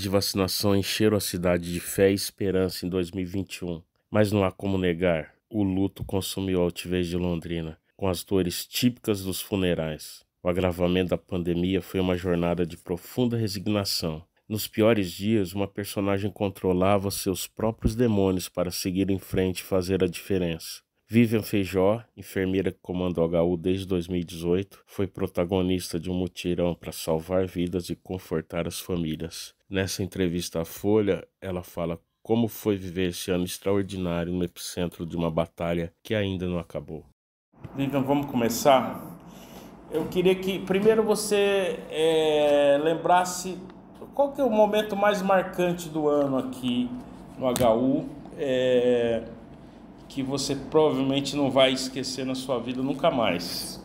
De vacinação encheram a cidade de fé e esperança em 2021, mas não há como negar, o luto consumiu a altivez de Londrina, com as dores típicas dos funerais. O agravamento da pandemia foi uma jornada de profunda resignação. Nos piores dias, uma personagem controlava seus próprios demônios para seguir em frente e fazer a diferença. Vivian Feijó, enfermeira que comanda o HU desde 2018, foi protagonista de um mutirão para salvar vidas e confortar as famílias. Nessa entrevista à Folha, ela fala como foi viver esse ano extraordinário no epicentro de uma batalha que ainda não acabou. Vivian, vamos começar? Eu queria que primeiro você lembrasse qual que é o momento mais marcante do ano aqui no HU, que você provavelmente não vai esquecer na sua vida nunca mais.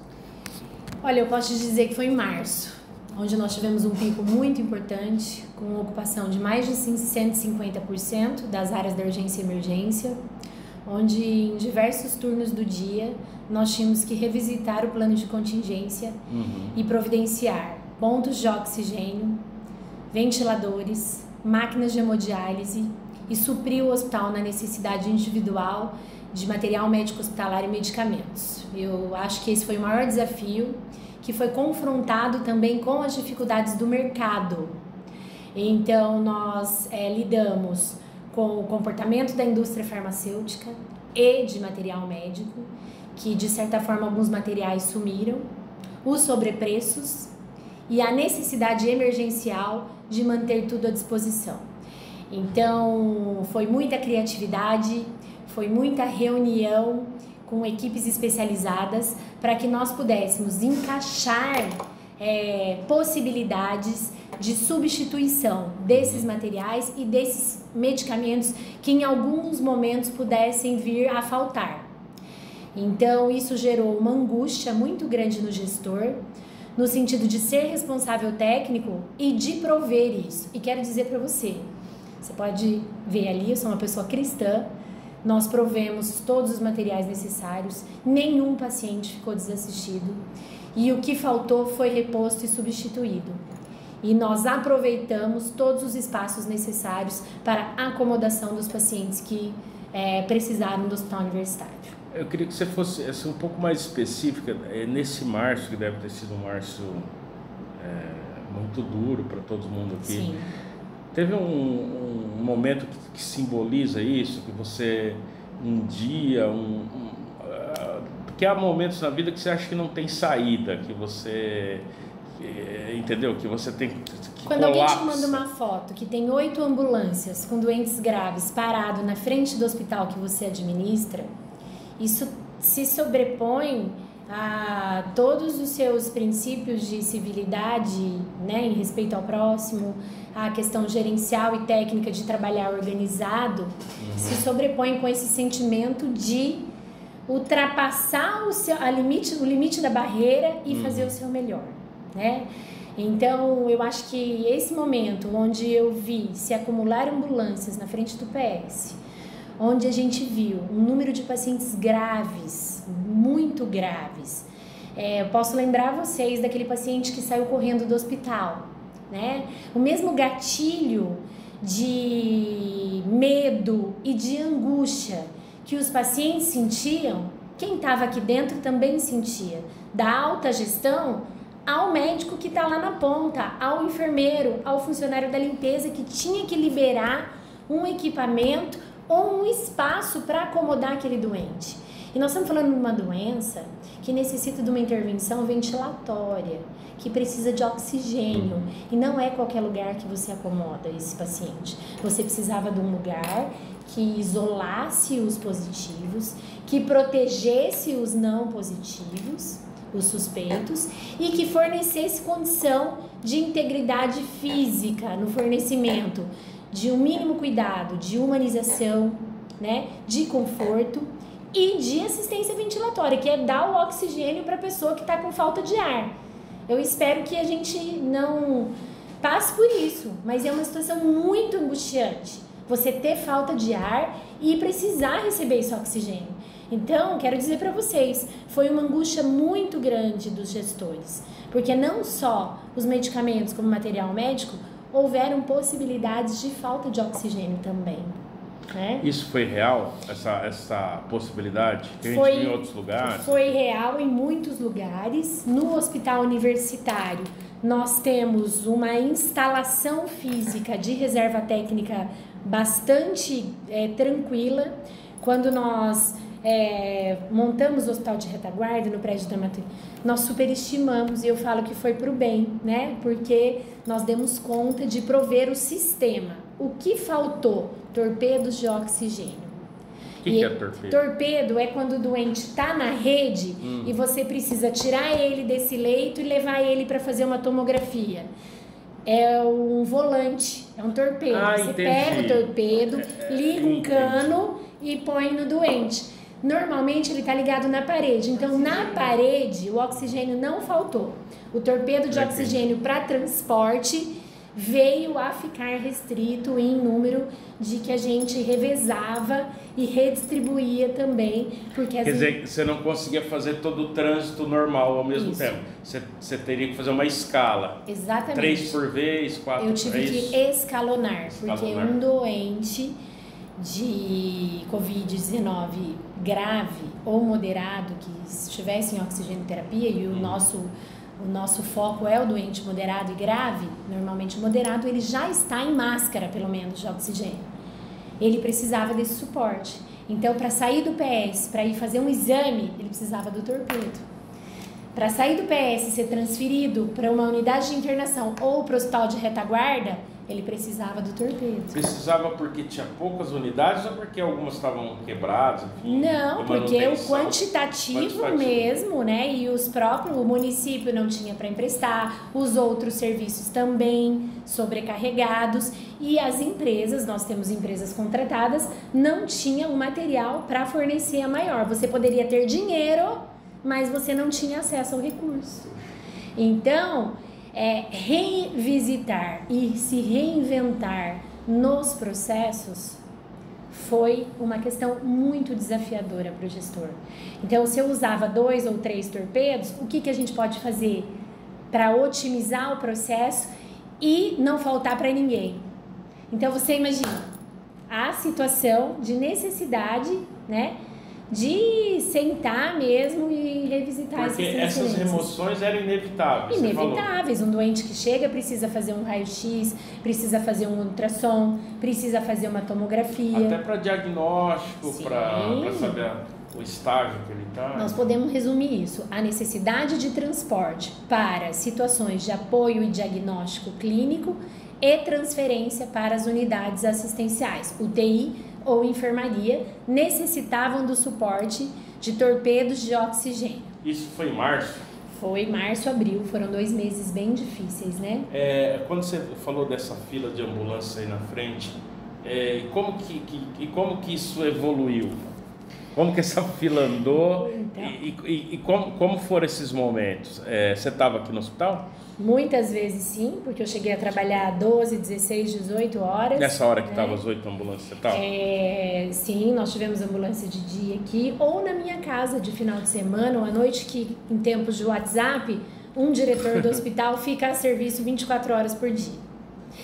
Olha, eu posso te dizer que foi em março, onde nós tivemos um pico muito importante, com ocupação de mais de 150% das áreas da urgência e emergência, onde em diversos turnos do dia nós tínhamos que revisitar o plano de contingência e providenciar pontos de oxigênio, ventiladores, máquinas de hemodiálise e suprir o hospital na necessidade individual de material médico hospitalar e medicamentos. Eu acho que esse foi o maior desafio, que foi confrontado também com as dificuldades do mercado. Então, nós lidamos com o comportamento da indústria farmacêutica e de material médico, que de certa forma alguns materiais sumiram, os sobrepreços e a necessidade emergencial de manter tudo à disposição. Então, foi muita criatividade, foi muita reunião com equipes especializadas para que nós pudéssemos encaixar possibilidades de substituição desses materiais e desses medicamentos que em alguns momentos pudessem vir a faltar. Então, isso gerou uma angústia muito grande no gestor, no sentido de ser responsável técnico e de prover isso. E quero dizer para você pode ver ali, eu sou uma pessoa cristã, nós provemos todos os materiais necessários, nenhum paciente ficou desassistido e o que faltou foi reposto e substituído. E nós aproveitamos todos os espaços necessários para a acomodação dos pacientes que precisaram do hospital universitário. Eu queria que você fosse um pouco mais específica, nesse março, que deve ter sido um março muito duro para todo mundo aqui. Sim. Teve um momento que simboliza isso, que você, um dia, porque há momentos na vida que você acha que não tem saída, que você, entendeu? Que você tem que Quando alguém te manda uma foto que tem 8 ambulâncias com doentes graves parado na frente do hospital que você administra, isso se sobrepõe a todos os seus princípios de civilidade, né, em respeito ao próximo, a questão gerencial e técnica de trabalhar organizado, se sobrepõe com esse sentimento de ultrapassar o limite da barreira e fazer o seu melhor, né? Então, eu acho que esse momento onde eu vi se acumular ambulâncias na frente do PS, onde a gente viu um número de pacientes graves, muito graves. Eu posso lembrar vocês daquele paciente que saiu correndo do hospital, né? O mesmo gatilho de medo e de angústia que os pacientes sentiam, quem estava aqui dentro também sentia. Da alta gestão ao médico que está lá na ponta, ao enfermeiro, ao funcionário da limpeza que tinha que liberar um equipamento ou um espaço para acomodar aquele doente. E nós estamos falando de uma doença que necessita de uma intervenção ventilatória, que precisa de oxigênio, e não é qualquer lugar que você acomoda esse paciente. Você precisava de um lugar que isolasse os positivos, que protegesse os não positivos, os suspeitos, e que fornecesse condição de integridade física no fornecimento de um mínimo cuidado, de humanização, né, de conforto e de assistência ventilatória, que é dar o oxigênio para a pessoa que está com falta de ar. Eu espero que a gente não passe por isso, mas é uma situação muito angustiante, você ter falta de ar e precisar receber esse oxigênio. Então, quero dizer para vocês, foi uma angústia muito grande dos gestores, porque não só os medicamentos como material médico, houveram possibilidades de falta de oxigênio também. Né? Isso foi real, essa possibilidade? Que a gente viu em outros lugares? Foi real em muitos lugares. No hospital universitário, nós temos uma instalação física de reserva técnica bastante tranquila. Quando nós montamos o hospital de retaguarda no prédio da Matuí, nós superestimamos, e eu falo que foi para o bem, né? Porque nós demos conta de prover o sistema. O que faltou? Torpedos de oxigênio. O que é torpedo? Torpedo é quando o doente está na rede e você precisa tirar ele desse leito e levar ele para fazer uma tomografia. É um volante, é um torpedo. Você entendi. pega o torpedo, liga um cano e põe no doente. Normalmente ele está ligado na parede, então na parede o oxigênio não faltou. O torpedo de oxigênio para transporte veio a ficar restrito em número de que a gente revezava e redistribuía também, porque quer dizer, você não conseguia fazer todo o trânsito normal ao mesmo tempo. Você teria que fazer uma escala. Exatamente. 3 por vez, 4 por vez. Eu tive que escalonar, porque um doente de Covid-19 grave ou moderado que estivesse em oxigenoterapia, e o nosso foco é o doente moderado e grave, normalmente o moderado ele já está em máscara, pelo menos, de oxigênio. Ele precisava desse suporte. Então, para sair do PS, para ir fazer um exame, ele precisava do torpedo. Para sair do PS e ser transferido para uma unidade de internação ou para o hospital de retaguarda, ele precisava do torpedo. Precisava porque tinha poucas unidades ou porque algumas estavam quebradas? Enfim, não, porque o quantitativo mesmo, né? E o município não tinha para emprestar, os outros serviços também sobrecarregados, e as empresas, nós temos empresas contratadas, não tinham o material para fornecer a maior. Você poderia ter dinheiro, mas você não tinha acesso ao recurso. Então, revisitar e se reinventar nos processos foi uma questão muito desafiadora para o gestor. Então, se eu usava 2 ou 3 torpedos, o que a gente pode fazer para otimizar o processo e não faltar para ninguém? Então, você imagina a situação de necessidade, né, de sentar mesmo e revisitar porque essas remoções eram inevitáveis. Inevitáveis. Um doente que chega precisa fazer um raio-x, precisa fazer um ultrassom, precisa fazer uma tomografia. Até para diagnóstico, para saber o estágio que ele está. Nós podemos resumir isso. A necessidade de transporte para situações de apoio e diagnóstico clínico e transferência para as unidades assistenciais, UTI ou enfermaria, necessitavam do suporte de torpedos de oxigênio. Isso foi em março? Foi março, abril, foram 2 meses bem difíceis, né? Quando você falou dessa fila de ambulância aí na frente, como que isso evoluiu? Como que essa fila andou? Então, e como foram esses momentos? Você estava aqui no hospital? Muitas vezes sim, porque eu cheguei a trabalhar 12, 16, 18 horas. Nessa hora que estavam as 8 ambulâncias, você estava? Sim, nós tivemos ambulância de dia aqui, ou na minha casa de final de semana, ou à noite, que em tempos de WhatsApp, um diretor do hospital fica a serviço 24 horas por dia.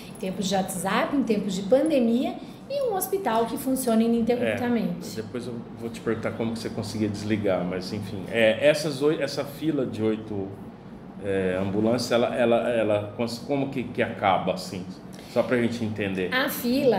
Em tempos de WhatsApp, em tempos de pandemia, e um hospital que funciona ininterruptamente. Depois eu vou te perguntar como que você conseguia desligar, mas enfim, essa fila de 8 ambulâncias, ela como que acaba assim? Só pra gente entender. A fila,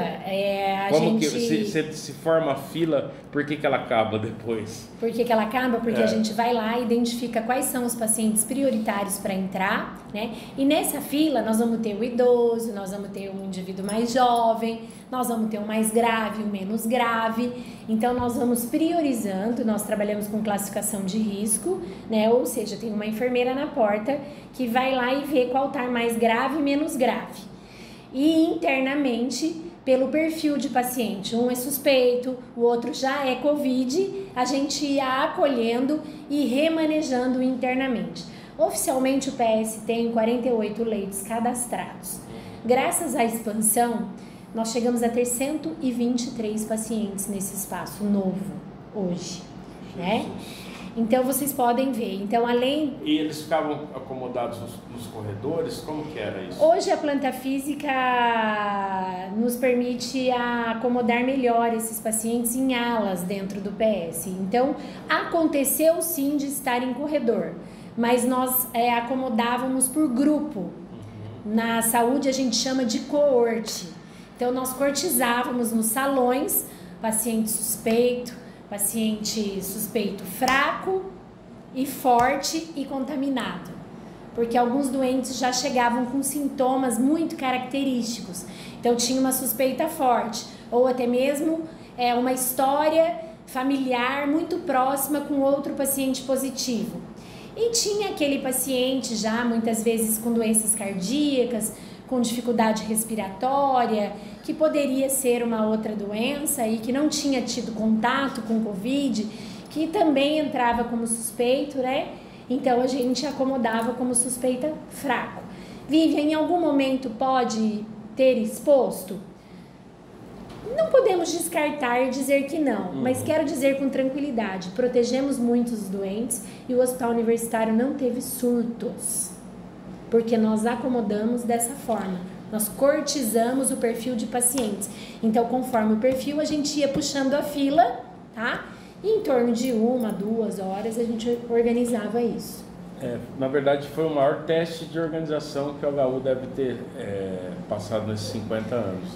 se forma a fila, por que ela acaba depois? Por que ela acaba? Porque a gente vai lá e identifica quais são os pacientes prioritários para entrar, né? E nessa fila nós vamos ter o idoso, nós vamos ter um indivíduo mais jovem, nós vamos ter um mais grave, um menos grave. Então nós vamos priorizando, nós trabalhamos com classificação de risco, né? Ou seja, tem uma enfermeira na porta que vai lá e vê qual tá mais grave e menos grave. E internamente, pelo perfil de paciente, um é suspeito, o outro já é Covid, a gente ia acolhendo e remanejando internamente. Oficialmente o PS tem 48 leitos cadastrados. Graças à expansão, nós chegamos a ter 123 pacientes nesse espaço novo hoje, né? Então vocês podem ver. Então além... E eles ficavam acomodados nos corredores? Como que era isso? Hoje a planta física nos permite acomodar melhor esses pacientes em alas dentro do PS. Então aconteceu sim de estar em corredor, mas nós acomodávamos por grupo. Na saúde a gente chama de coorte. Então nós cortizávamos nos salões paciente suspeito fraco e forte e contaminado, porque alguns doentes já chegavam com sintomas muito característicos, então tinha uma suspeita forte, ou até mesmo uma história familiar muito próxima com outro paciente positivo. E tinha aquele paciente já muitas vezes com doenças cardíacas, com dificuldade respiratória, que poderia ser uma outra doença e que não tinha tido contato com Covid, que também entrava como suspeito, né? Então a gente acomodava como suspeita fraco. Vivian, em algum momento pode ter exposto? Não podemos descartar e dizer que não, mas quero dizer com tranquilidade, protegemos muito os doentes e o hospital universitário não teve surtos, porque nós acomodamos dessa forma, nós cortizamos o perfil de pacientes. Então, conforme o perfil, a gente ia puxando a fila, tá? E em torno de 1, 2 horas a gente organizava isso. Na verdade, foi o maior teste de organização que o HU deve ter passado nesses 50 anos.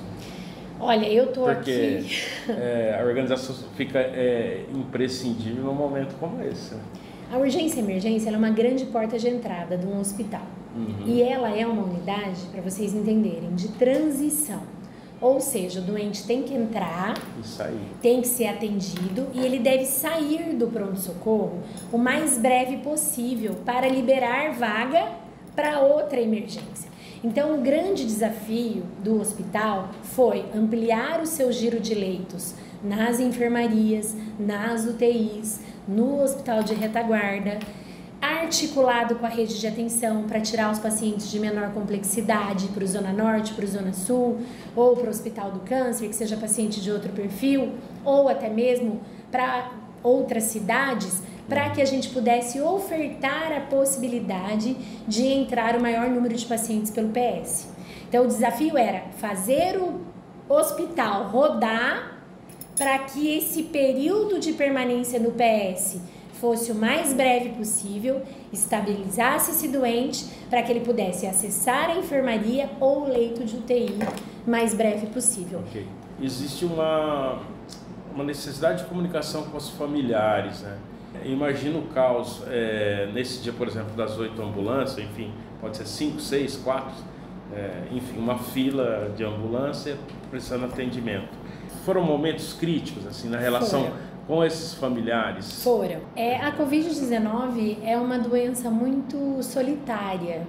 Olha, eu tô porque aqui... a organização fica imprescindível num momento como esse. A urgência e emergência ela é uma grande porta de entrada de um hospital. E ela é uma unidade, para vocês entenderem, de transição. Ou seja, o doente tem que entrar, tem que ser atendido e ele deve sair do pronto-socorro o mais breve possível para liberar vaga para outra emergência. Então, o grande desafio do hospital foi ampliar o seu giro de leitos nas enfermarias, nas UTIs, no hospital de retaguarda, articulado com a rede de atenção para tirar os pacientes de menor complexidade para o Zona Norte, para o Zona Sul, ou para o Hospital do Câncer, que seja paciente de outro perfil, ou até mesmo para outras cidades, para que a gente pudesse ofertar a possibilidade de entrar o maior número de pacientes pelo PS. Então, o desafio era fazer o hospital rodar para que esse período de permanência no PS fosse o mais breve possível, estabilizasse esse doente para que ele pudesse acessar a enfermaria ou o leito de UTI mais breve possível. Okay. Existe uma necessidade de comunicação com os familiares, né? Imagina o caos nesse dia, por exemplo, das 8 ambulâncias, enfim, pode ser 5, 6, 4, enfim, uma fila de ambulância precisando de atendimento. Foram momentos críticos, assim, na relação com esses familiares? Foram. A Covid-19 é uma doença muito solitária,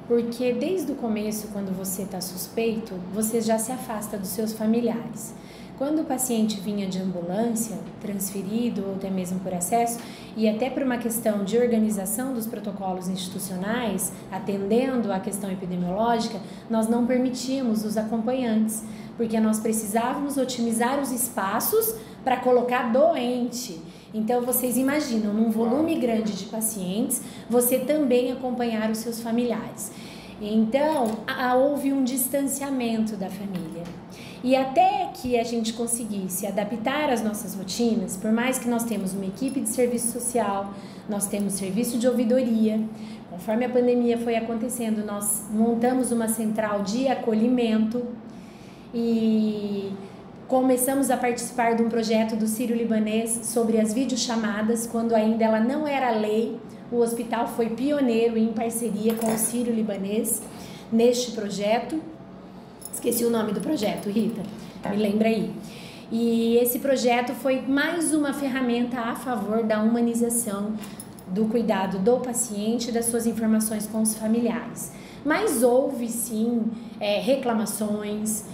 porque desde o começo, quando você está suspeito, você já se afasta dos seus familiares. Quando o paciente vinha de ambulância, transferido ou até mesmo por acesso, e até por uma questão de organização dos protocolos institucionais, atendendo à questão epidemiológica, nós não permitíamos os acompanhantes, porque nós precisávamos otimizar os espaços para colocar doente. Então, vocês imaginam, num volume grande de pacientes, você também acompanhar os seus familiares. Então, houve um distanciamento da família. E até que a gente conseguisse adaptar as nossas rotinas, por mais que nós temos uma equipe de serviço social, nós temos serviço de ouvidoria, conforme a pandemia foi acontecendo, nós montamos uma central de acolhimento e começamos a participar de um projeto do Sírio-Libanês sobre as videochamadas, quando ainda ela não era lei. O hospital foi pioneiro em parceria com o Sírio-Libanês neste projeto. Esqueci o nome do projeto, Rita, me lembra aí. E esse projeto foi mais uma ferramenta a favor da humanização do cuidado do paciente e das suas informações com os familiares. Mas houve sim reclamações,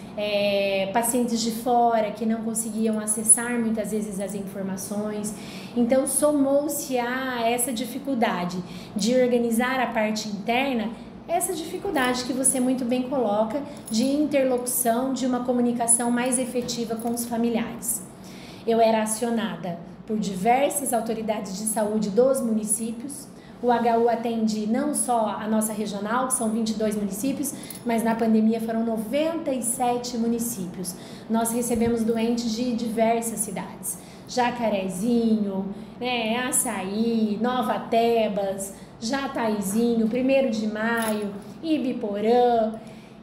pacientes de fora que não conseguiam acessar muitas vezes as informações. Então somou-se a essa dificuldade de organizar a parte interna, essa dificuldade que você muito bem coloca de interlocução, de uma comunicação mais efetiva com os familiares. Eu era acionada por diversas autoridades de saúde dos municípios. O HU atende não só a nossa regional, que são 22 municípios, mas na pandemia foram 97 municípios. Nós recebemos doentes de diversas cidades. Jacarezinho, Açaí, Nova Tebas, Jataizinho, 1º de Maio, Ibiporã.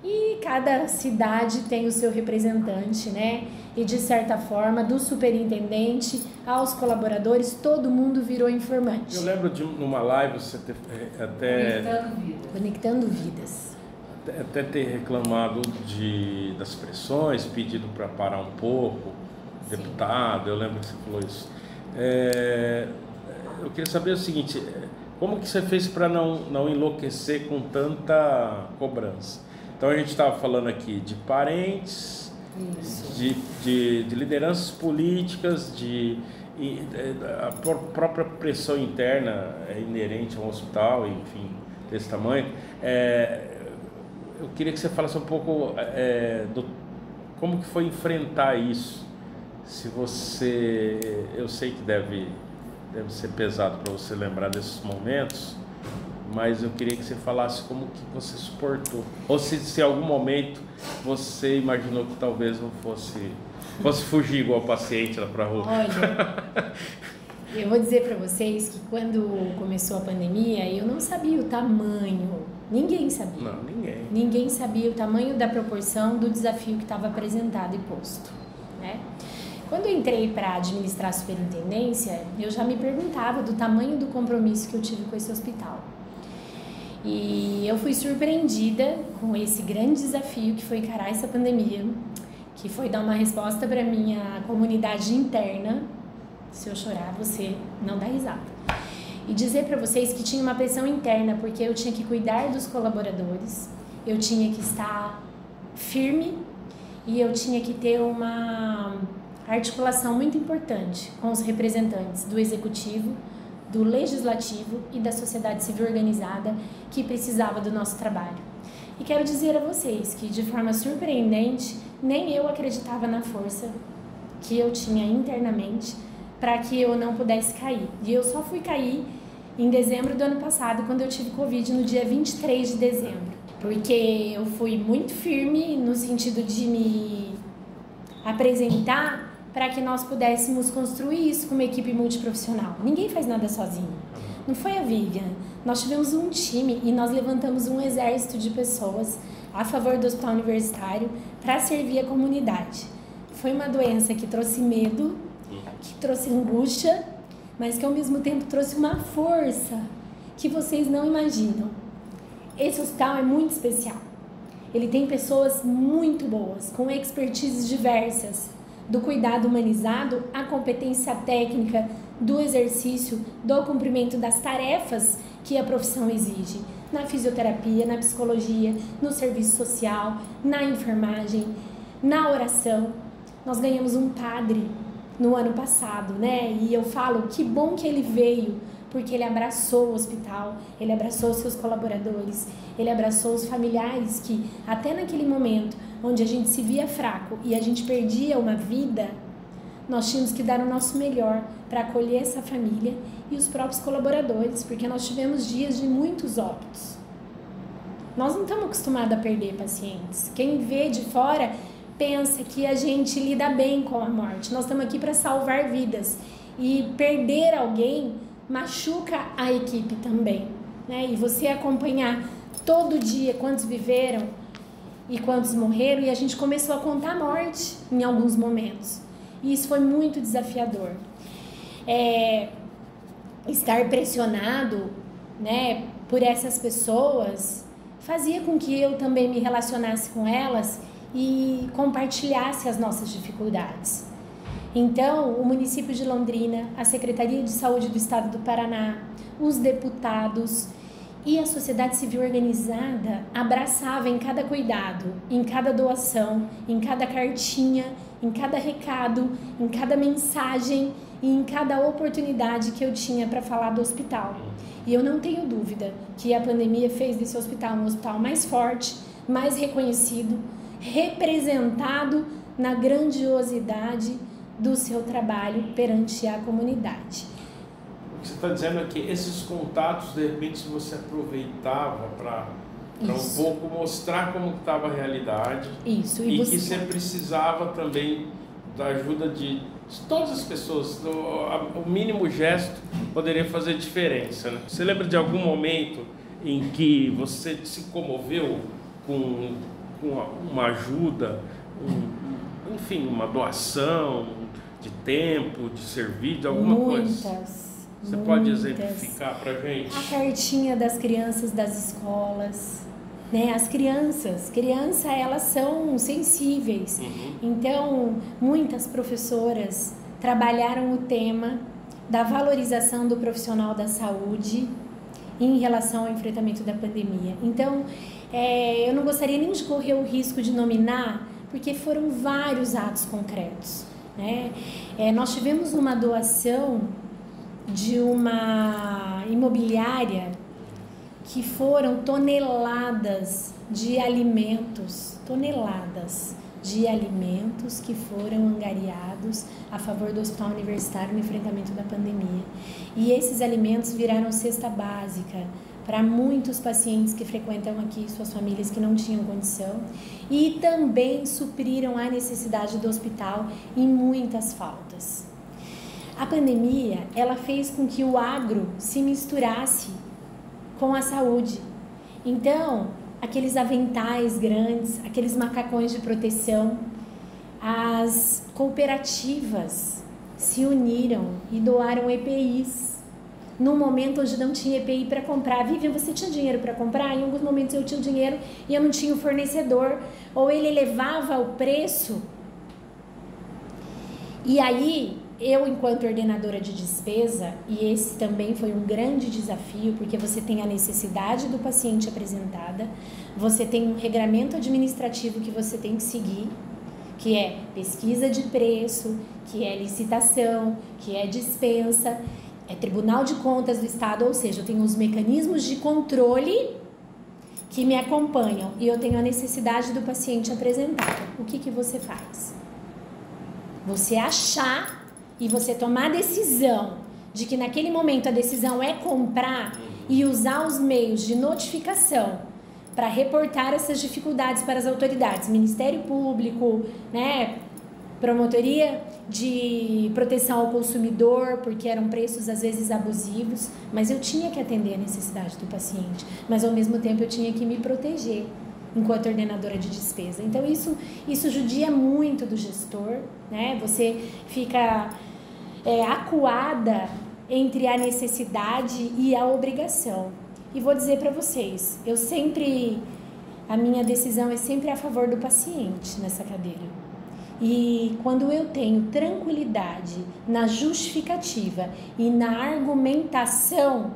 E cada cidade tem o seu representante, E de certa forma, do superintendente aos colaboradores, todo mundo virou informante. Eu lembro de numa live você até... Conectando vidas. Até ter reclamado das pressões, pedido para parar um pouco, sim. Deputado, eu lembro que você falou isso. Eu queria saber o seguinte, como que você fez para não enlouquecer com tanta cobrança? Então a gente estava falando aqui de parentes, de lideranças políticas, a própria pressão interna é inerente a um hospital, enfim, desse tamanho. Eu queria que você falasse um pouco como que foi enfrentar isso. Eu sei que deve ser pesado para você lembrar desses momentos, mas eu queria que você falasse como que você suportou. Ou se em algum momento você imaginou que talvez não fosse fugir igual paciente lá para a rua. Olha, eu vou dizer para vocês que quando começou a pandemia, eu não sabia o tamanho, ninguém sabia. Não, ninguém. Ninguém sabia o tamanho da proporção do desafio que estava apresentado e posto, Quando eu entrei para administrar a superintendência, eu já me perguntava do tamanho do compromisso que eu tive com esse hospital. E eu fui surpreendida com esse grande desafio que foi encarar essa pandemia, que foi dar uma resposta para minha comunidade interna. Se eu chorar, você não dá risada. E dizer para vocês que tinha uma pressão interna, porque eu tinha que cuidar dos colaboradores, eu tinha que estar firme e eu tinha que ter uma articulação muito importante com os representantes do executivo, do legislativo e da sociedade civil organizada que precisava do nosso trabalho. E quero dizer a vocês que, de forma surpreendente, nem eu acreditava na força que eu tinha internamente para que eu não pudesse cair. E eu só fui cair em dezembro do ano passado, quando eu tive Covid no dia 23 de dezembro. Porque eu fui muito firme no sentido de me apresentar para que nós pudéssemos construir isso com uma equipe multiprofissional. Ninguém faz nada sozinho. Não foi a Vivian. Nós tivemos um time e nós levantamos um exército de pessoas a favor do hospital universitário para servir a comunidade. Foi uma doença que trouxe medo, que trouxe angústia, mas que ao mesmo tempo trouxe uma força que vocês não imaginam. Esse hospital é muito especial. Ele tem pessoas muito boas, com expertises diversas, do cuidado humanizado à competência técnica, do exercício, do cumprimento das tarefas que a profissão exige, na fisioterapia, na psicologia, no serviço social, na enfermagem, na oração. Nós ganhamos um padre no ano passado, E eu falo, que bom que ele veio, porque ele abraçou o hospital, ele abraçou os seus colaboradores, ele abraçou os familiares que, até naquele momento, onde a gente se via fraco e a gente perdia uma vida, nós tínhamos que dar o nosso melhor para acolher essa família e os próprios colaboradores, porque nós tivemos dias de muitos óbitos. Nós não estamos acostumados a perder pacientes. Quem vê de fora pensa que a gente lida bem com a morte. Nós estamos aqui para salvar vidas e perder alguém machuca a equipe também, E você acompanhar todo dia quantos viveram e quantos morreram, e a gente começou a contar a morte em alguns momentos. E isso foi muito desafiador. Estar pressionado, por essas pessoas fazia com que eu também me relacionasse com elas e compartilhasse as nossas dificuldades. Então, o município de Londrina, a Secretaria de Saúde do Estado do Paraná, os deputados e a sociedade civil organizada abraçava em cada cuidado, em cada doação, em cada cartinha, em cada recado, em cada mensagem e em cada oportunidade que eu tinha para falar do hospital. E eu não tenho dúvida que a pandemia fez desse hospital um hospital mais forte, mais reconhecido, representado na grandiosidade do seu trabalho perante a comunidade. O que você está dizendo é que esses contatos, de repente, se você aproveitava para um pouco mostrar como estava a realidade. Isso. E que você precisava também da ajuda de todas as pessoas. O mínimo gesto poderia fazer diferença, né? Você lembra de algum momento em que você se comoveu com uma ajuda, enfim, uma doação de tempo, de serviço, de alguma coisa? Você pode exemplificar para a gente? A cartinha das crianças das escolas, né? As crianças, elas são sensíveis. Então, muitas professoras trabalharam o tema da valorização do profissional da saúde em relação ao enfrentamento da pandemia. Então, eu não gostaria nem de correr o risco de nominar, porque foram vários atos concretos, né? Nós tivemos uma doação de uma imobiliária que foram toneladas de alimentos que foram angariados a favor do Hospital Universitário no enfrentamento da pandemia. E esses alimentos viraram cesta básica para muitos pacientes que frequentam aqui, suas famílias que não tinham condição, e também supriram a necessidade do hospital em muitas faltas. A pandemia, ela fez com que o agro se misturasse com a saúde. Então, aqueles aventais grandes, aqueles macacões de proteção, as cooperativas se uniram e doaram EPIs. Num momento onde não tinha EPI para comprar. Vivian, você tinha dinheiro para comprar? Em alguns momentos eu tinha dinheiro e eu não tinha o fornecedor. Ou ele elevava o preço. E aí, eu, enquanto ordenadora de despesa, e esse também foi um grande desafio, porque você tem a necessidade do paciente apresentada, você tem um regramento administrativo que você tem que seguir, que é pesquisa de preço, que é licitação, que é dispensa, é Tribunal de Contas do Estado, ou seja, eu tenho os mecanismos de controle que me acompanham e eu tenho a necessidade do paciente apresentado. O que você faz? Você achar e você tomar a decisão de que naquele momento a decisão é comprar e usar os meios de notificação para reportar essas dificuldades para as autoridades, Ministério Público, né, Promotoria de Proteção ao Consumidor, porque eram preços às vezes abusivos, mas eu tinha que atender a necessidade do paciente, mas ao mesmo tempo eu tinha que me proteger enquanto ordenadora de despesa. Então isso judia muito do gestor, né? Você fica acuada entre a necessidade e a obrigação. E vou dizer para vocês, a minha decisão é sempre a favor do paciente nessa cadeira. E quando eu tenho tranquilidade na justificativa e na argumentação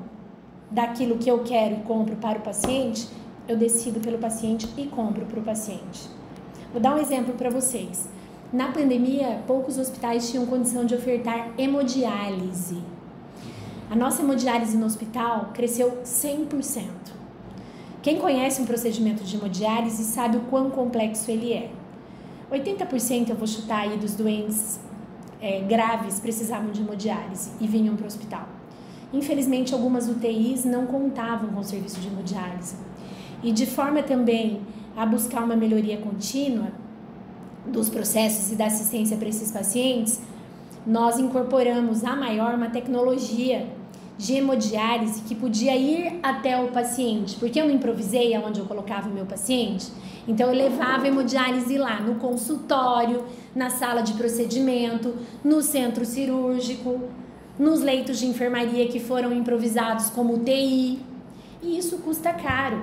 daquilo que eu quero e compro para o paciente, eu decido pelo paciente e compro para o paciente. Vou dar um exemplo para vocês. Na pandemia, poucos hospitais tinham condição de ofertar hemodiálise. A nossa hemodiálise no hospital cresceu 100%. Quem conhece um procedimento de hemodiálise sabe o quão complexo ele é. 80%, eu vou chutar aí, dos doentes graves precisavam de hemodiálise e vinham para o hospital. Infelizmente, algumas UTIs não contavam com o serviço de hemodiálise. E de forma também a buscar uma melhoria contínua dos processos e da assistência para esses pacientes, nós incorporamos uma tecnologia de hemodiálise que podia ir até o paciente, porque eu não improvisei aonde eu colocava o meu paciente, então eu levava a hemodiálise lá no consultório, na sala de procedimento, no centro cirúrgico, nos leitos de enfermaria que foram improvisados como UTI, e isso custa caro.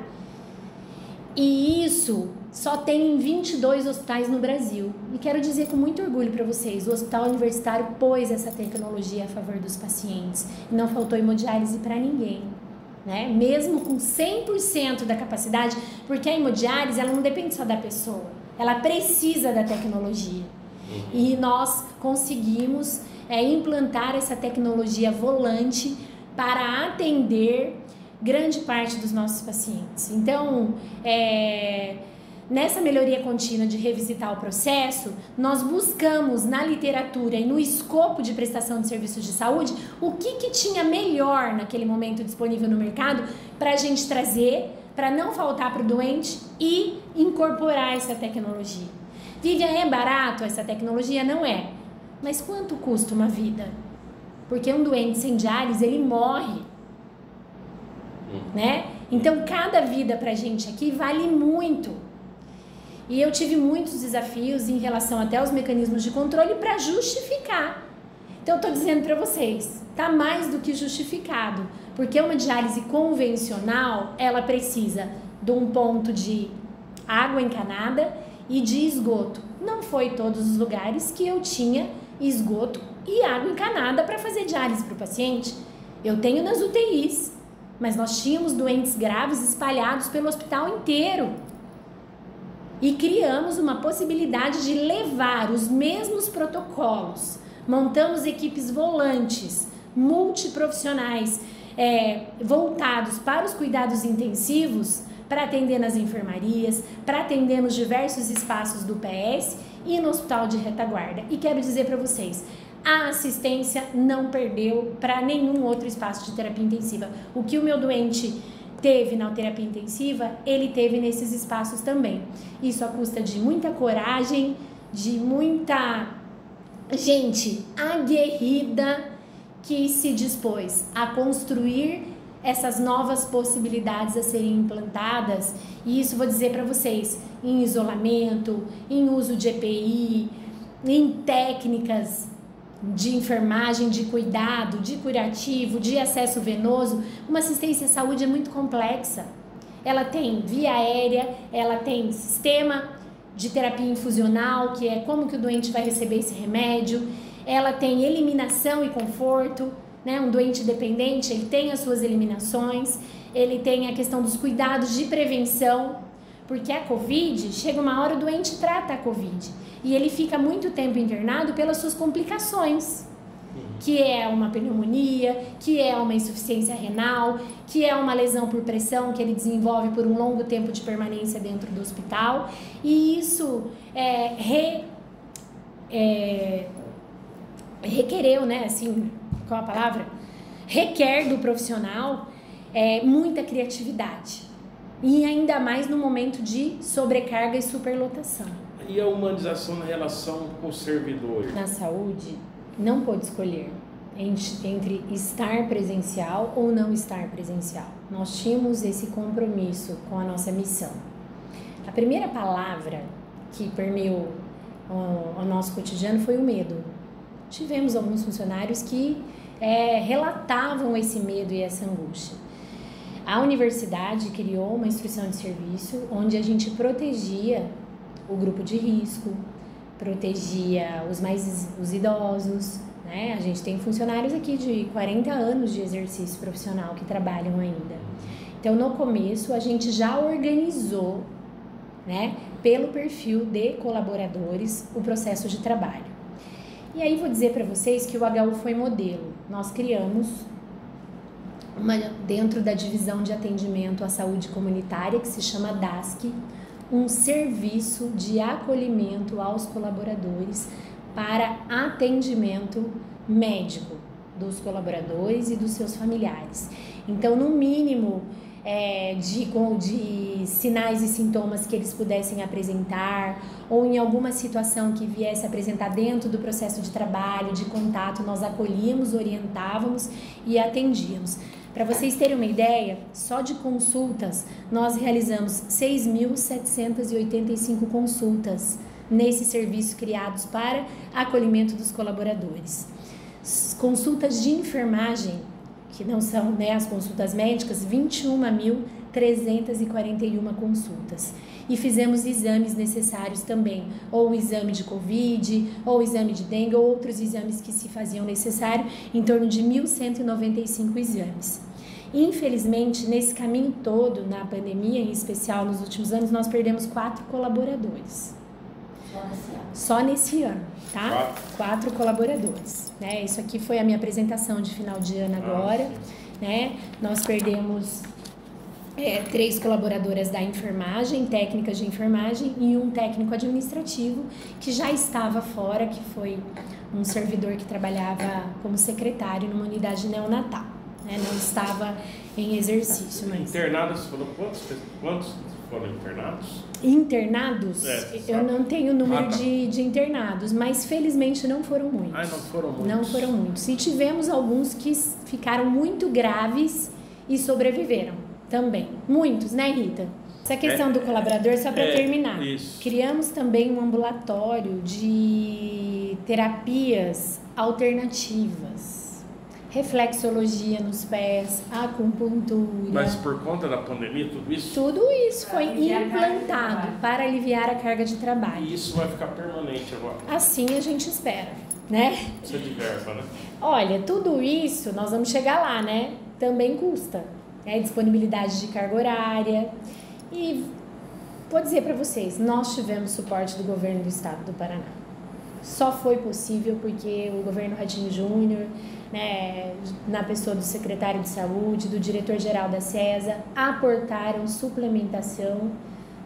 E isso só tem em 22 hospitais no Brasil. E quero dizer com muito orgulho para vocês, o Hospital Universitário pôs essa tecnologia a favor dos pacientes. E não faltou hemodiálise para ninguém, né? Mesmo com 100% da capacidade, porque a hemodiálise ela não depende só da pessoa, ela precisa da tecnologia. E nós conseguimos implantar essa tecnologia volante para atender grande parte dos nossos pacientes. Então, nessa melhoria contínua de revisitar o processo, nós buscamos na literatura e no escopo de prestação de serviços de saúde o que tinha melhor naquele momento disponível no mercado para a gente trazer, para não faltar para o doente e incorporar essa tecnologia. Vivian, é barato essa tecnologia? Não é. Mas quanto custa uma vida? Porque um doente sem diálise, ele morre, né? Então, cada vida pra gente aqui vale muito. E eu tive muitos desafios em relação até aos mecanismos de controle para justificar. Então, eu tô dizendo para vocês, tá mais do que justificado. Porque uma diálise convencional, ela precisa de um ponto de água encanada e de esgoto. Não foi todos os lugares que eu tinha esgoto e água encanada para fazer diálise para o paciente. Eu tenho nas UTIs, mas nós tínhamos doentes graves espalhados pelo hospital inteiro. E criamos uma possibilidade de levar os mesmos protocolos. Montamos equipes volantes, multiprofissionais, voltados para os cuidados intensivos, para atender nas enfermarias, para atender nos diversos espaços do PS e no hospital de retaguarda. E quero dizer para vocês, a assistência não perdeu para nenhum outro espaço de terapia intensiva. O que o meu doente teve na terapia intensiva, ele teve nesses espaços também. Isso à custa de muita coragem, de muita gente aguerrida que se dispôs a construir essas novas possibilidades a serem implantadas. E isso vou dizer para vocês, em isolamento, em uso de EPI, em técnicas de enfermagem, de cuidado, de curativo, de acesso venoso. Uma assistência à saúde é muito complexa. Ela tem via aérea, ela tem sistema de terapia infusional, que é como que o doente vai receber esse remédio. Ela tem eliminação e conforto, né? Um doente dependente, ele tem as suas eliminações, ele tem a questão dos cuidados de prevenção, porque a Covid, chega uma hora o doente trata a Covid e ele fica muito tempo internado pelas suas complicações, que é uma pneumonia, que é uma insuficiência renal, que é uma lesão por pressão que ele desenvolve por um longo tempo de permanência dentro do hospital, e isso requereu, né, assim, qual a palavra? Requer do profissional muita criatividade. E ainda mais no momento de sobrecarga e superlotação. E a humanização na relação com o servidor? Na saúde, não pode escolher entre estar presencial ou não estar presencial. Nós tínhamos esse compromisso com a nossa missão. A primeira palavra que permeou o nosso cotidiano foi o medo. Tivemos alguns funcionários que relatavam esse medo e essa angústia. A universidade criou uma instrução de serviço onde a gente protegia o grupo de risco, protegia os idosos, né? A gente tem funcionários aqui de 40 anos de exercício profissional que trabalham ainda. Então, no começo, a gente já organizou, né, pelo perfil de colaboradores, o processo de trabalho. E aí, vou dizer para vocês que o HU foi modelo. Nós criamos dentro da divisão de atendimento à saúde comunitária, que se chama DASC, um serviço de acolhimento aos colaboradores para atendimento médico dos colaboradores e dos seus familiares. Então, no mínimo de sinais e sintomas que eles pudessem apresentar, ou em alguma situação que viesse apresentar dentro do processo de trabalho, de contato, nós acolhíamos, orientávamos e atendíamos. Para vocês terem uma ideia, só de consultas, nós realizamos 6.785 consultas nesse serviço criados para acolhimento dos colaboradores. Consultas de enfermagem, que não são, né, as consultas médicas, 21.341 consultas. E fizemos exames necessários também, ou o exame de Covid, ou o exame de dengue, ou outros exames que se faziam necessário, em torno de 1.195 exames. Infelizmente, nesse caminho todo, na pandemia, em especial nos últimos anos, nós perdemos 4 colaboradores. Só nesse ano, tá? 4 colaboradores, né? Isso aqui foi a minha apresentação de final de ano agora, né? Nós perdemos 3 colaboradoras da enfermagem, técnicas de enfermagem, e um técnico administrativo que já estava fora, que foi um servidor que trabalhava como secretário numa unidade neonatal, né? Não estava em exercício. Mas... Internados foram quantos foram internados? Internados? Eu não tenho o número de internados, mas felizmente não foram muitos. Não foram muitos? Não foram muitos. E tivemos alguns que ficaram muito graves e sobreviveram também. Muitos, né, Rita? Essa questão do colaborador, só para terminar. Isso. Criamos também um ambulatório de terapias alternativas. Reflexologia nos pés, acupuntura. Mas por conta da pandemia, tudo isso? Tudo isso foi implantado para aliviar a carga de trabalho. E isso vai ficar permanente agora? Assim a gente espera, né? Isso é de verba, né? Olha, tudo isso, nós vamos chegar lá, né? Também custa. Disponibilidade de carga horária. E vou dizer para vocês, nós tivemos suporte do governo do estado do Paraná. Só foi possível porque o governo Ratinho Júnior, né, na pessoa do secretário de saúde, do diretor-geral da SESA, aportaram suplementação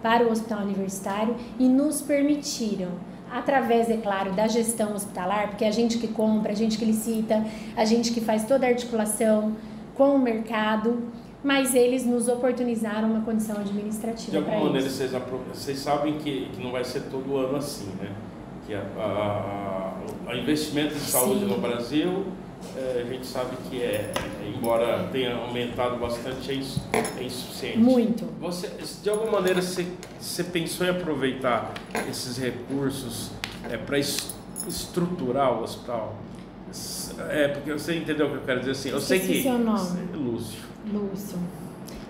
para o hospital universitário e nos permitiram, através, é claro, da gestão hospitalar, porque a gente que compra, a gente que licita, a gente que faz toda a articulação com o mercado, mas eles nos oportunizaram uma condição administrativa. De alguma maneira, vocês sabem que não vai ser todo ano assim, né? Que a investimento em saúde Sim. no Brasil, a gente sabe que embora tenha aumentado bastante, é insuficiente. Muito. De alguma maneira, você pensou em aproveitar esses recursos para estruturar o hospital? Porque você entendeu o que eu quero dizer assim? Eu sei que... seu nome? Lúcio.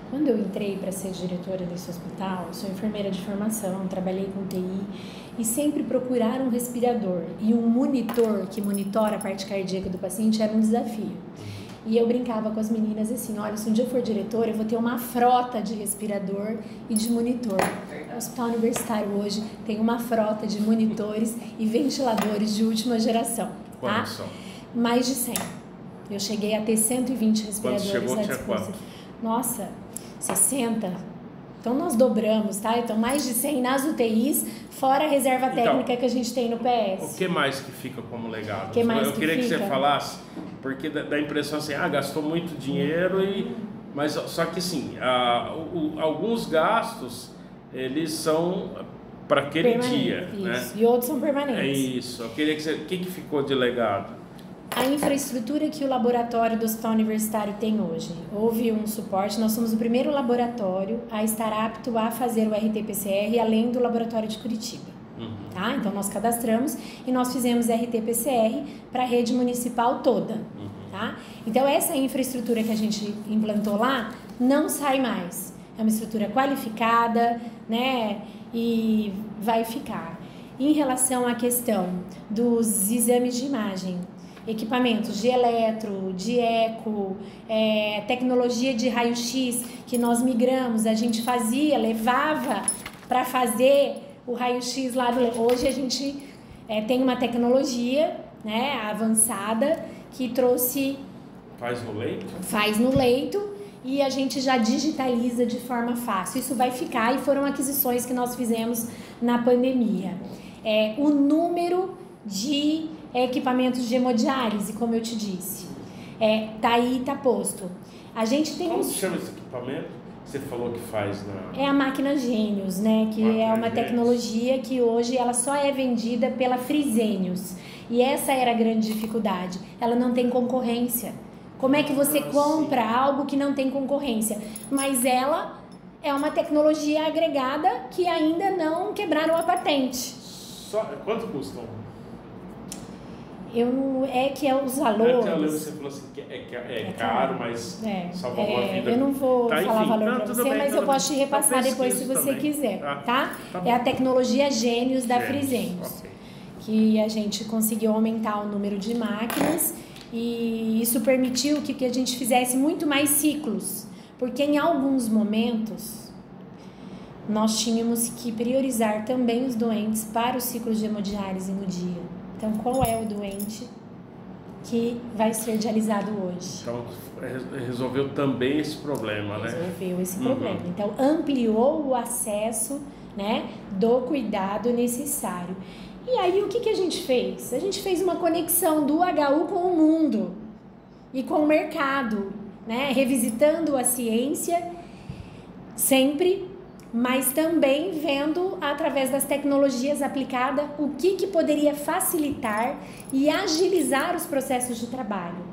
Quando eu entrei para ser diretora desse hospital, eu sou enfermeira de formação, trabalhei com TI e sempre procurar um respirador e um monitor que monitora a parte cardíaca do paciente era um desafio. E eu brincava com as meninas assim, olha, se um dia eu for diretora, eu vou ter uma frota de respirador e de monitor. O hospital universitário hoje tem uma frota de monitores e ventiladores de última geração. Quantos são? Mais de 100. Eu cheguei a ter 120 respiradores à disposição. Quanto? Nossa, 60. Então nós dobramos, tá? Então mais de 100 nas UTIs, fora a reserva técnica que a gente tem no PS. O que mais que fica como legado? Eu queria que você falasse, porque dá a impressão assim, gastou muito dinheiro, mas só que assim, alguns gastos, eles são para aquele dia, isso, né? E outros são permanentes. É isso. Eu queria que o que ficou de legado? A infraestrutura que o laboratório do Hospital Universitário tem hoje. Houve um suporte, nós somos o primeiro laboratório a estar apto a fazer o RT-PCR além do laboratório de Curitiba. Tá? Então nós cadastramos e nós fizemos RT-PCR para a rede municipal toda. Tá? Então essa infraestrutura que a gente implantou lá não sai mais. É uma estrutura qualificada, né? E vai ficar. Em relação à questão dos exames de imagem, equipamentos de eletro, de eco, tecnologia de raio-x que nós migramos, a gente levava para fazer o raio-x lá hoje a gente tem uma tecnologia, né, avançada que trouxe... Faz no leito? Faz no leito e a gente já digitaliza de forma fácil. Isso vai ficar e foram aquisições que nós fizemos na pandemia. O número de equipamentos de hemodiálise, como eu te disse, tá aí, tá posto. A gente tem Como se chama esse equipamento? Você falou que faz na... É a máquina Gênios, né? Que é uma tecnologia que hoje ela só é vendida pela Fresenius. E essa era a grande dificuldade. Ela não tem concorrência. Como é que você compra algo que não tem concorrência? Mas ela é uma tecnologia agregada que ainda não quebraram a patente. Quanto custam? Os valores... Eu lembro que você falou assim que é caro, mas salva uma vida. Eu não vou falar valor para você, mas eu posso te repassar depois se você quiser, tá? É a tecnologia Gênios da Fresenius, que a gente conseguiu aumentar o número de máquinas e isso permitiu que a gente fizesse muito mais ciclos, porque em alguns momentos nós tínhamos que priorizar também os doentes para os ciclos de hemodiálise no dia. Então, qual é o doente que vai ser dialisado hoje. Então, resolveu também esse problema, né? Resolveu esse problema. Então, ampliou o acesso, né, do cuidado necessário. E aí, o que a gente fez? A gente fez uma conexão do HU com o mundo e com o mercado, né? Revisitando a ciência sempre, mas também vendo através das tecnologias aplicadas o que poderia facilitar e agilizar os processos de trabalho.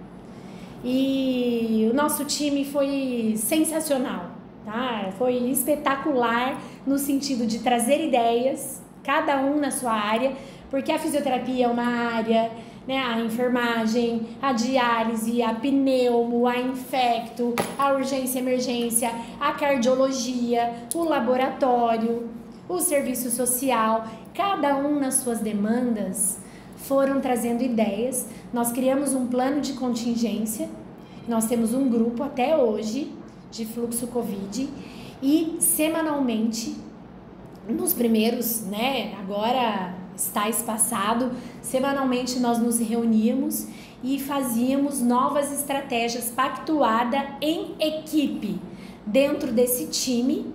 E o nosso time foi sensacional, tá? Foi espetacular no sentido de trazer ideias, cada um na sua área, porque a fisioterapia é uma área, né? A enfermagem, a diálise, a pneumo, a infecto, a urgência e emergência, a cardiologia, o laboratório, o serviço social, cada um nas suas demandas foram trazendo ideias. Nós criamos um plano de contingência, nós temos um grupo até hoje de fluxo Covid e semanalmente, nos primeiros, né, agora está espaçado, semanalmente nós nos reuníamos e fazíamos novas estratégias pactuadas em equipe dentro desse time,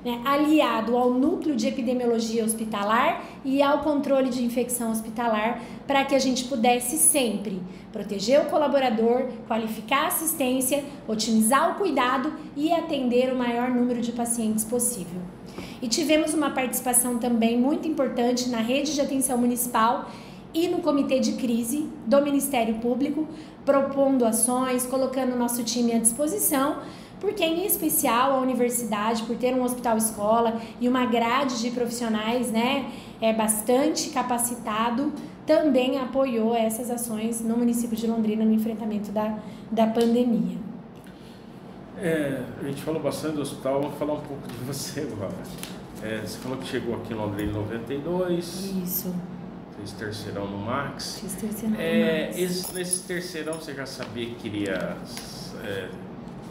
né, aliado ao núcleo de epidemiologia hospitalar e ao controle de infecção hospitalar, para que a gente pudesse sempre proteger o colaborador, qualificar a assistência, otimizar o cuidado e atender o maior número de pacientes possível. E tivemos uma participação também muito importante na rede de atenção municipal e no comitê de crise do Ministério Público, propondo ações, colocando o nosso time à disposição, porque em especial a universidade, por ter um hospital-escola e uma grade de profissionais, né, bastante capacitado, também apoiou essas ações no município de Londrina no enfrentamento da pandemia. A gente falou bastante do hospital, vamos falar um pouco de você agora. Você falou que chegou aqui em Londrina em 92. Isso. Fez terceirão no Max. Fiz terceirão no Max. Nesse terceirão você já sabia que queria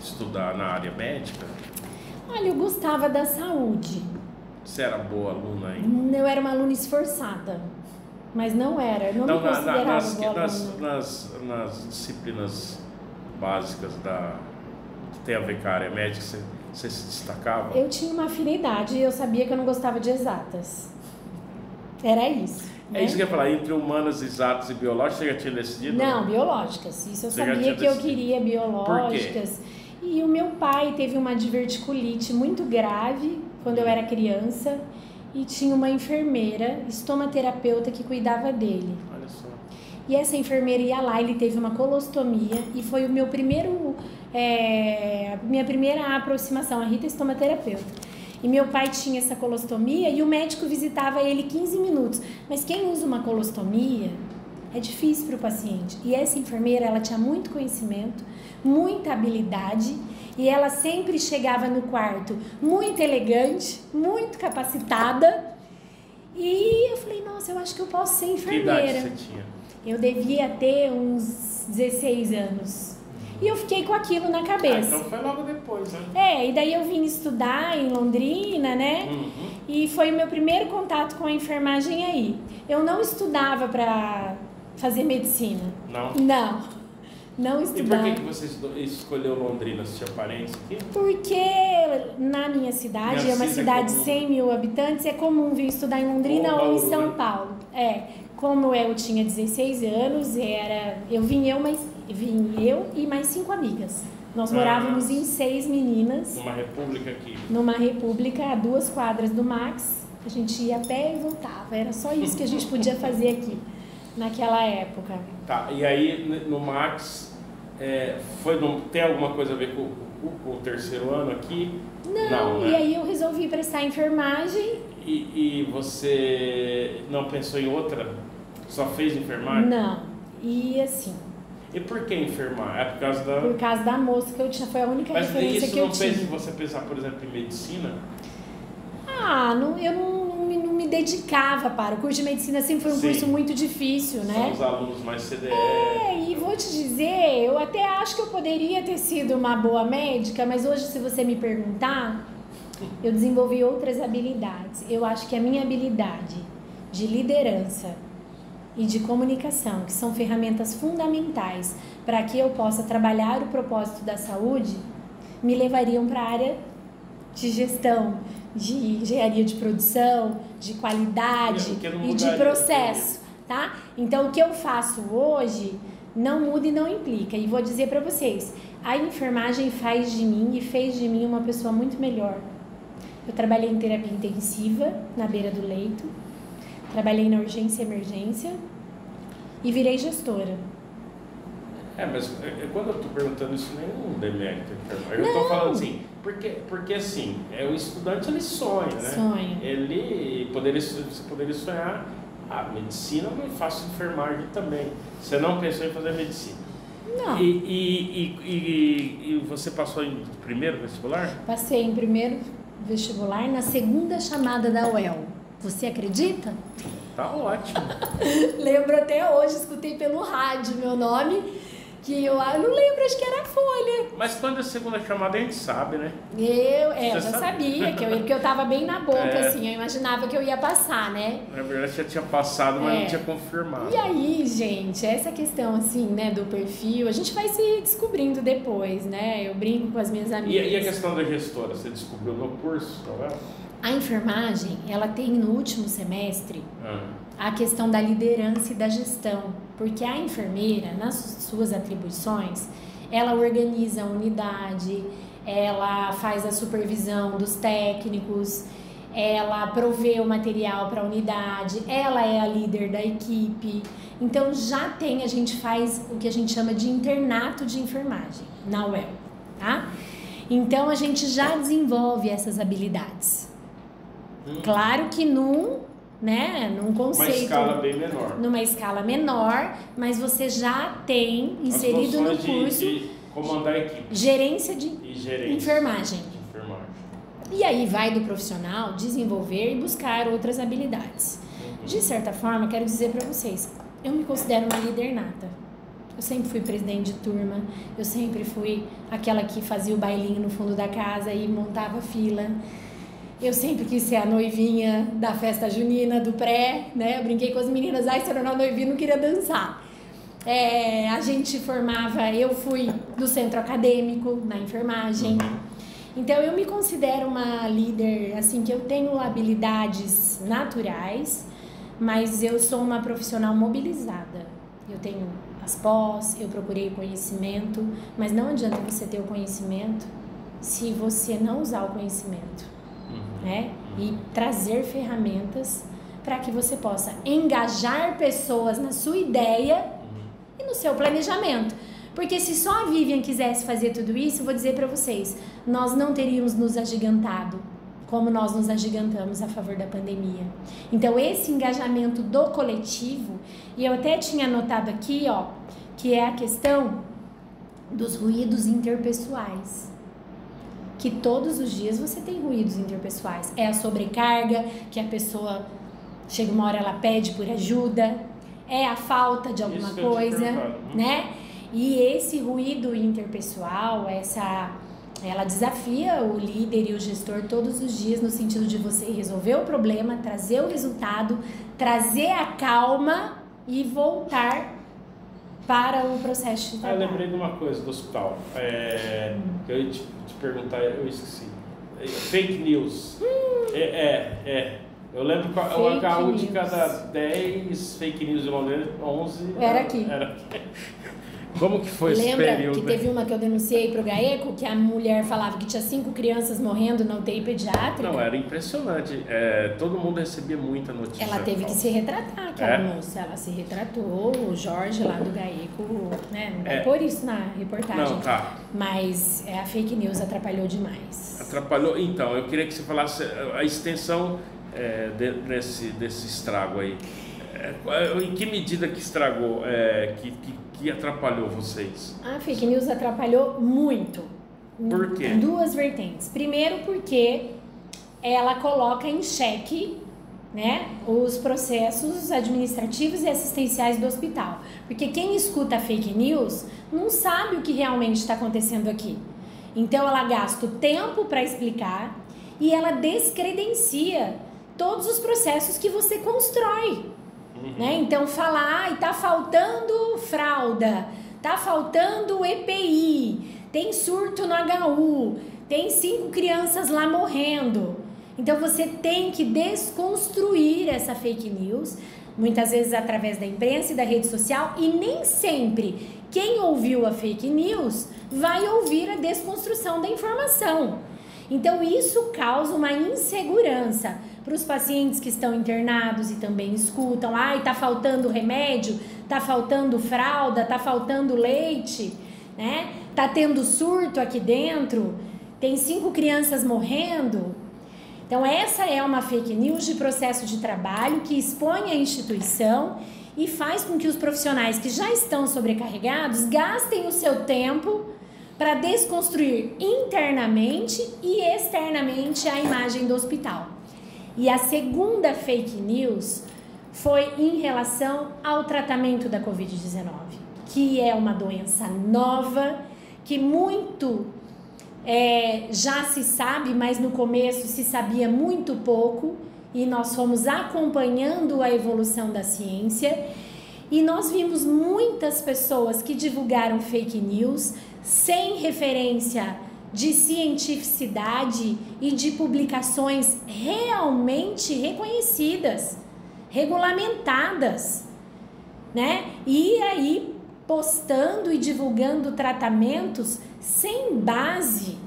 estudar na área médica? Olha, eu gostava da saúde. Você era boa aluna aí? Eu era uma aluna esforçada, mas não era. Eu não me considerava boa aluna. Nas disciplinas básicas que tem a ver com a área médica, você se destacava? Eu tinha uma afinidade e eu sabia que eu não gostava de exatas. Era isso. É isso que eu ia falar, entre humanas, exatas e biológicas, você já tinha decidido? Não, biológicas. Isso eu sabia que eu queria biológicas. Por quê? E o meu pai teve uma diverticulite muito grave quando eu era criança e tinha uma enfermeira, estomaterapeuta, que cuidava dele. Olha só. E essa enfermeira ia lá, ele teve uma colostomia e foi o meu minha primeira aproximação, a Rita estomaterapeuta. E meu pai tinha essa colostomia e o médico visitava ele 15 minutos. Mas quem usa uma colostomia é difícil para o paciente. E essa enfermeira, ela tinha muito conhecimento, muita habilidade e ela sempre chegava no quarto muito elegante, muito capacitada. E eu falei, nossa, eu acho que eu posso ser enfermeira. Que idade você tinha? Eu devia ter uns 16 anos. E eu fiquei com aquilo na cabeça. Então foi logo depois, né? E daí eu vim estudar em Londrina, né? Uhum. E foi o meu primeiro contato com a enfermagem aí. Eu não estudava para fazer medicina. Não? Não estudava. E por que você escolheu Londrina? Você tinha parentes aqui? Porque na minha cidade, é uma cidade de 100 mil habitantes, é comum vir estudar em Londrina ou em São Paulo. Como eu tinha 16 anos, eu vim eu e mais 5 amigas. Nós morávamos em 6 meninas. Numa república aqui? Numa república, a 2 quadras do Max. A gente ia a pé e voltava. Era só isso que a gente podia fazer aqui, naquela época. Tá, e aí no Max, tem alguma coisa a ver com o terceiro ano aqui? Não, né? E aí eu resolvi prestar enfermagem. E você não pensou em outra? Só fez enfermagem? Não, e assim... E por que enfermar? Por causa da moça que eu tinha, foi a única referência que eu tinha. Mas isso não fez você pensar, por exemplo, em medicina? Eu não me dedicava para. O curso de medicina sempre foi um curso muito difícil, né? São os alunos mais CDF. E vou te dizer, eu até acho que eu poderia ter sido uma boa médica, mas hoje, se você me perguntar, eu desenvolvi outras habilidades. Eu acho que a minha habilidade de liderança e de comunicação, que são ferramentas fundamentais para que eu possa trabalhar o propósito da saúde, me levariam para a área de gestão, de engenharia de produção, de qualidade e de processo, tá? Então, o que eu faço hoje não muda e não implica. E vou dizer para vocês, a enfermagem faz de mim e fez de mim uma pessoa muito melhor. Eu trabalhei em terapia intensiva, na beira do leito, trabalhei na urgência e emergência e virei gestora. Mas quando eu tô perguntando isso, nem é um demérito. Eu tô falando assim, porque assim, o estudante ele sonha, né? Sonha. Você poderia sonhar, medicina, mas faço enfermagem também. Você não pensou em fazer medicina? Não. E você passou em primeiro vestibular? Passei em primeiro vestibular na segunda chamada da UEL. Você acredita? Tá ótimo. Lembro até hoje, escutei pelo rádio meu nome, que eu não lembro, acho que era a Folha. Mas quando é a segunda chamada a gente sabe, né? Eu já sabia, que eu tava bem na boca, assim, eu imaginava que eu ia passar, né? Na verdade já tinha passado, mas não tinha confirmado. E aí, gente, essa questão, assim, né, do perfil, a gente vai se descobrindo depois, né? Eu brinco com as minhas amigas. E a questão da gestora, você descobriu no curso, não é? A enfermagem, ela tem no último semestre a questão da liderança e da gestão, porque a enfermeira, nas suas atribuições, ela organiza a unidade, ela faz a supervisão dos técnicos, ela provê o material para a unidade, ela é a líder da equipe. Então a gente faz o que a gente chama de internato de enfermagem na UEL, tá? Então a gente já desenvolve essas habilidades. Claro que num conceito... Uma escala bem menor. Numa escala menor, mas você já tem inserido no curso... de comandar a equipe. Gerência de enfermagem. E aí vai do profissional desenvolver e buscar outras habilidades. De certa forma, quero dizer para vocês, eu me considero uma líder nata. Eu sempre fui presidente de turma, eu sempre fui aquela que fazia o bailinho no fundo da casa e montava fila. Eu sempre quis ser a noivinha da festa junina, do pré, né? Eu brinquei com as meninas, se era uma noivinha, não queria dançar. A gente formava, eu fui do centro acadêmico, na enfermagem. Então, eu me considero uma líder, assim, que eu tenho habilidades naturais, mas eu sou uma profissional mobilizada. Eu tenho as pós, eu procurei conhecimento, mas não adianta você ter o conhecimento se você não usar o conhecimento. Né? E trazer ferramentas para que você possa engajar pessoas na sua ideia e no seu planejamento. Porque se só a Vivian quisesse fazer tudo isso, eu vou dizer para vocês, nós não teríamos nos agigantado como nós nos agigantamos a favor da pandemia. Então, esse engajamento do coletivo, e eu até tinha anotado aqui, que é a questão dos ruídos interpessoais. Que todos os dias você tem ruídos interpessoais. É a sobrecarga, que a pessoa chega uma hora ela pede por ajuda, é a falta de alguma coisa, né? E esse ruído interpessoal, ela desafia o líder e o gestor todos os dias no sentido de você resolver o problema, trazer o resultado, trazer a calma e voltar para o processo de trabalho. Eu lembrei de uma coisa do hospital, que eu ia te perguntar, eu esqueci. Fake news. Eu lembro que a HU de cada 10 fake news de Londrina, 11 era aqui. Como que foi esse período? Lembra que teve uma que eu denunciei pro GAECO, que a mulher falava que tinha 5 crianças morrendo na UTI pediátrica? Não, era impressionante. Todo mundo recebia muita notícia. Ela teve que se retratar, aquela moça. Ela se retratou, o Jorge lá do GAECO, né? Não vai pôr isso na reportagem. Não, tá. Mas a fake news atrapalhou demais. Atrapalhou? Então, eu queria que você falasse a extensão desse estrago aí. Em que medida que estragou, que atrapalhou vocês? A fake news atrapalhou muito. Por quê? Em 2 vertentes. Primeiro porque ela coloca em xeque, né, os processos administrativos e assistenciais do hospital. Porque quem escuta a fake news não sabe o que realmente está acontecendo aqui. Então ela gasta o tempo para explicar e ela descredencia todos os processos que você constrói. né? Então falar, tá faltando fralda, tá faltando EPI, tem surto no HU, tem 5 crianças lá morrendo. Então você tem que desconstruir essa fake news, muitas vezes através da imprensa e da rede social, e nem sempre quem ouviu a fake news vai ouvir a desconstrução da informação. Então isso causa uma insegurança para os pacientes que estão internados e também escutam, tá faltando remédio, tá faltando fralda, tá faltando leite, né? Tá tendo surto aqui dentro, tem 5 crianças morrendo. Então essa é uma fake news de processo de trabalho que expõe a instituição e faz com que os profissionais que já estão sobrecarregados gastem o seu tempo para desconstruir internamente e externamente a imagem do hospital. E a segunda fake news foi em relação ao tratamento da Covid-19, que é uma doença nova, que muito já se sabe, mas no começo se sabia muito pouco, e nós fomos acompanhando a evolução da ciência, e nós vimos muitas pessoas que divulgaram fake news sem referência de cientificidade e de publicações realmente reconhecidas, regulamentadas, né? E aí postando e divulgando tratamentos sem base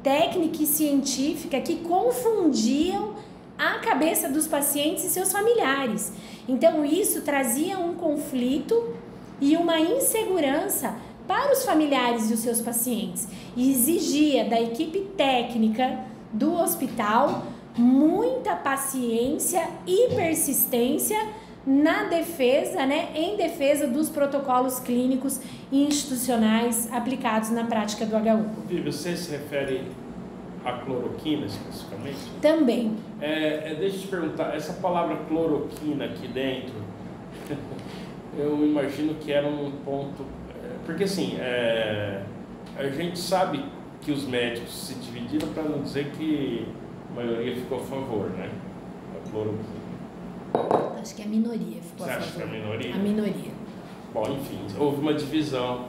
técnica e científica que confundiam a cabeça dos pacientes e seus familiares. Então isso trazia um conflito e uma insegurança para os familiares e os seus pacientes, e exigia da equipe técnica do hospital muita paciência e persistência na defesa, né, em defesa dos protocolos clínicos e institucionais aplicados na prática do HU. Vivi, você se refere à cloroquina especificamente? Também. Deixa eu te perguntar, essa palavra cloroquina aqui dentro, eu imagino que era um ponto... Porque assim, a gente sabe que os médicos se dividiram, para não dizer que a maioria ficou a favor, né? A cloroquina. Acho que a minoria ficou a favor. Você acha que a minoria? A minoria. Bom, enfim, houve uma divisão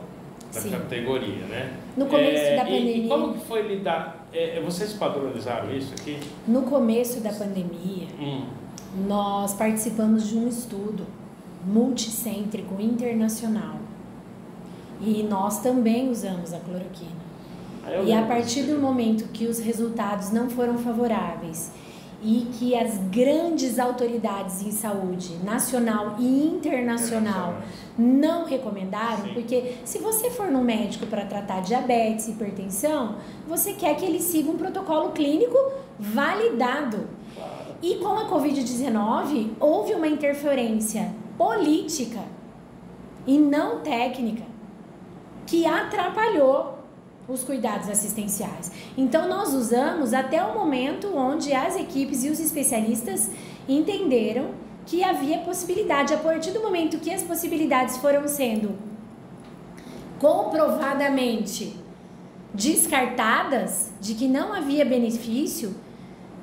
da Sim. categoria, né? No começo da pandemia... E como que foi lidar... vocês padronizaram isso aqui? No começo da pandemia, nós participamos de um estudo multicêntrico internacional. E nós também usamos a cloroquina. E a partir do momento que os resultados não foram favoráveis e que as grandes autoridades em saúde, nacional e internacional, não recomendaram, Sim. porque se você for no médico para tratar diabetes, hipertensão, você quer que ele siga um protocolo clínico validado. Claro. E com a Covid-19, houve uma interferência política e não técnica, que atrapalhou os cuidados assistenciais. Então nós usamos até o momento onde as equipes e os especialistas entenderam que havia possibilidade. A partir do momento que as possibilidades foram sendo comprovadamente descartadas, de que não havia benefício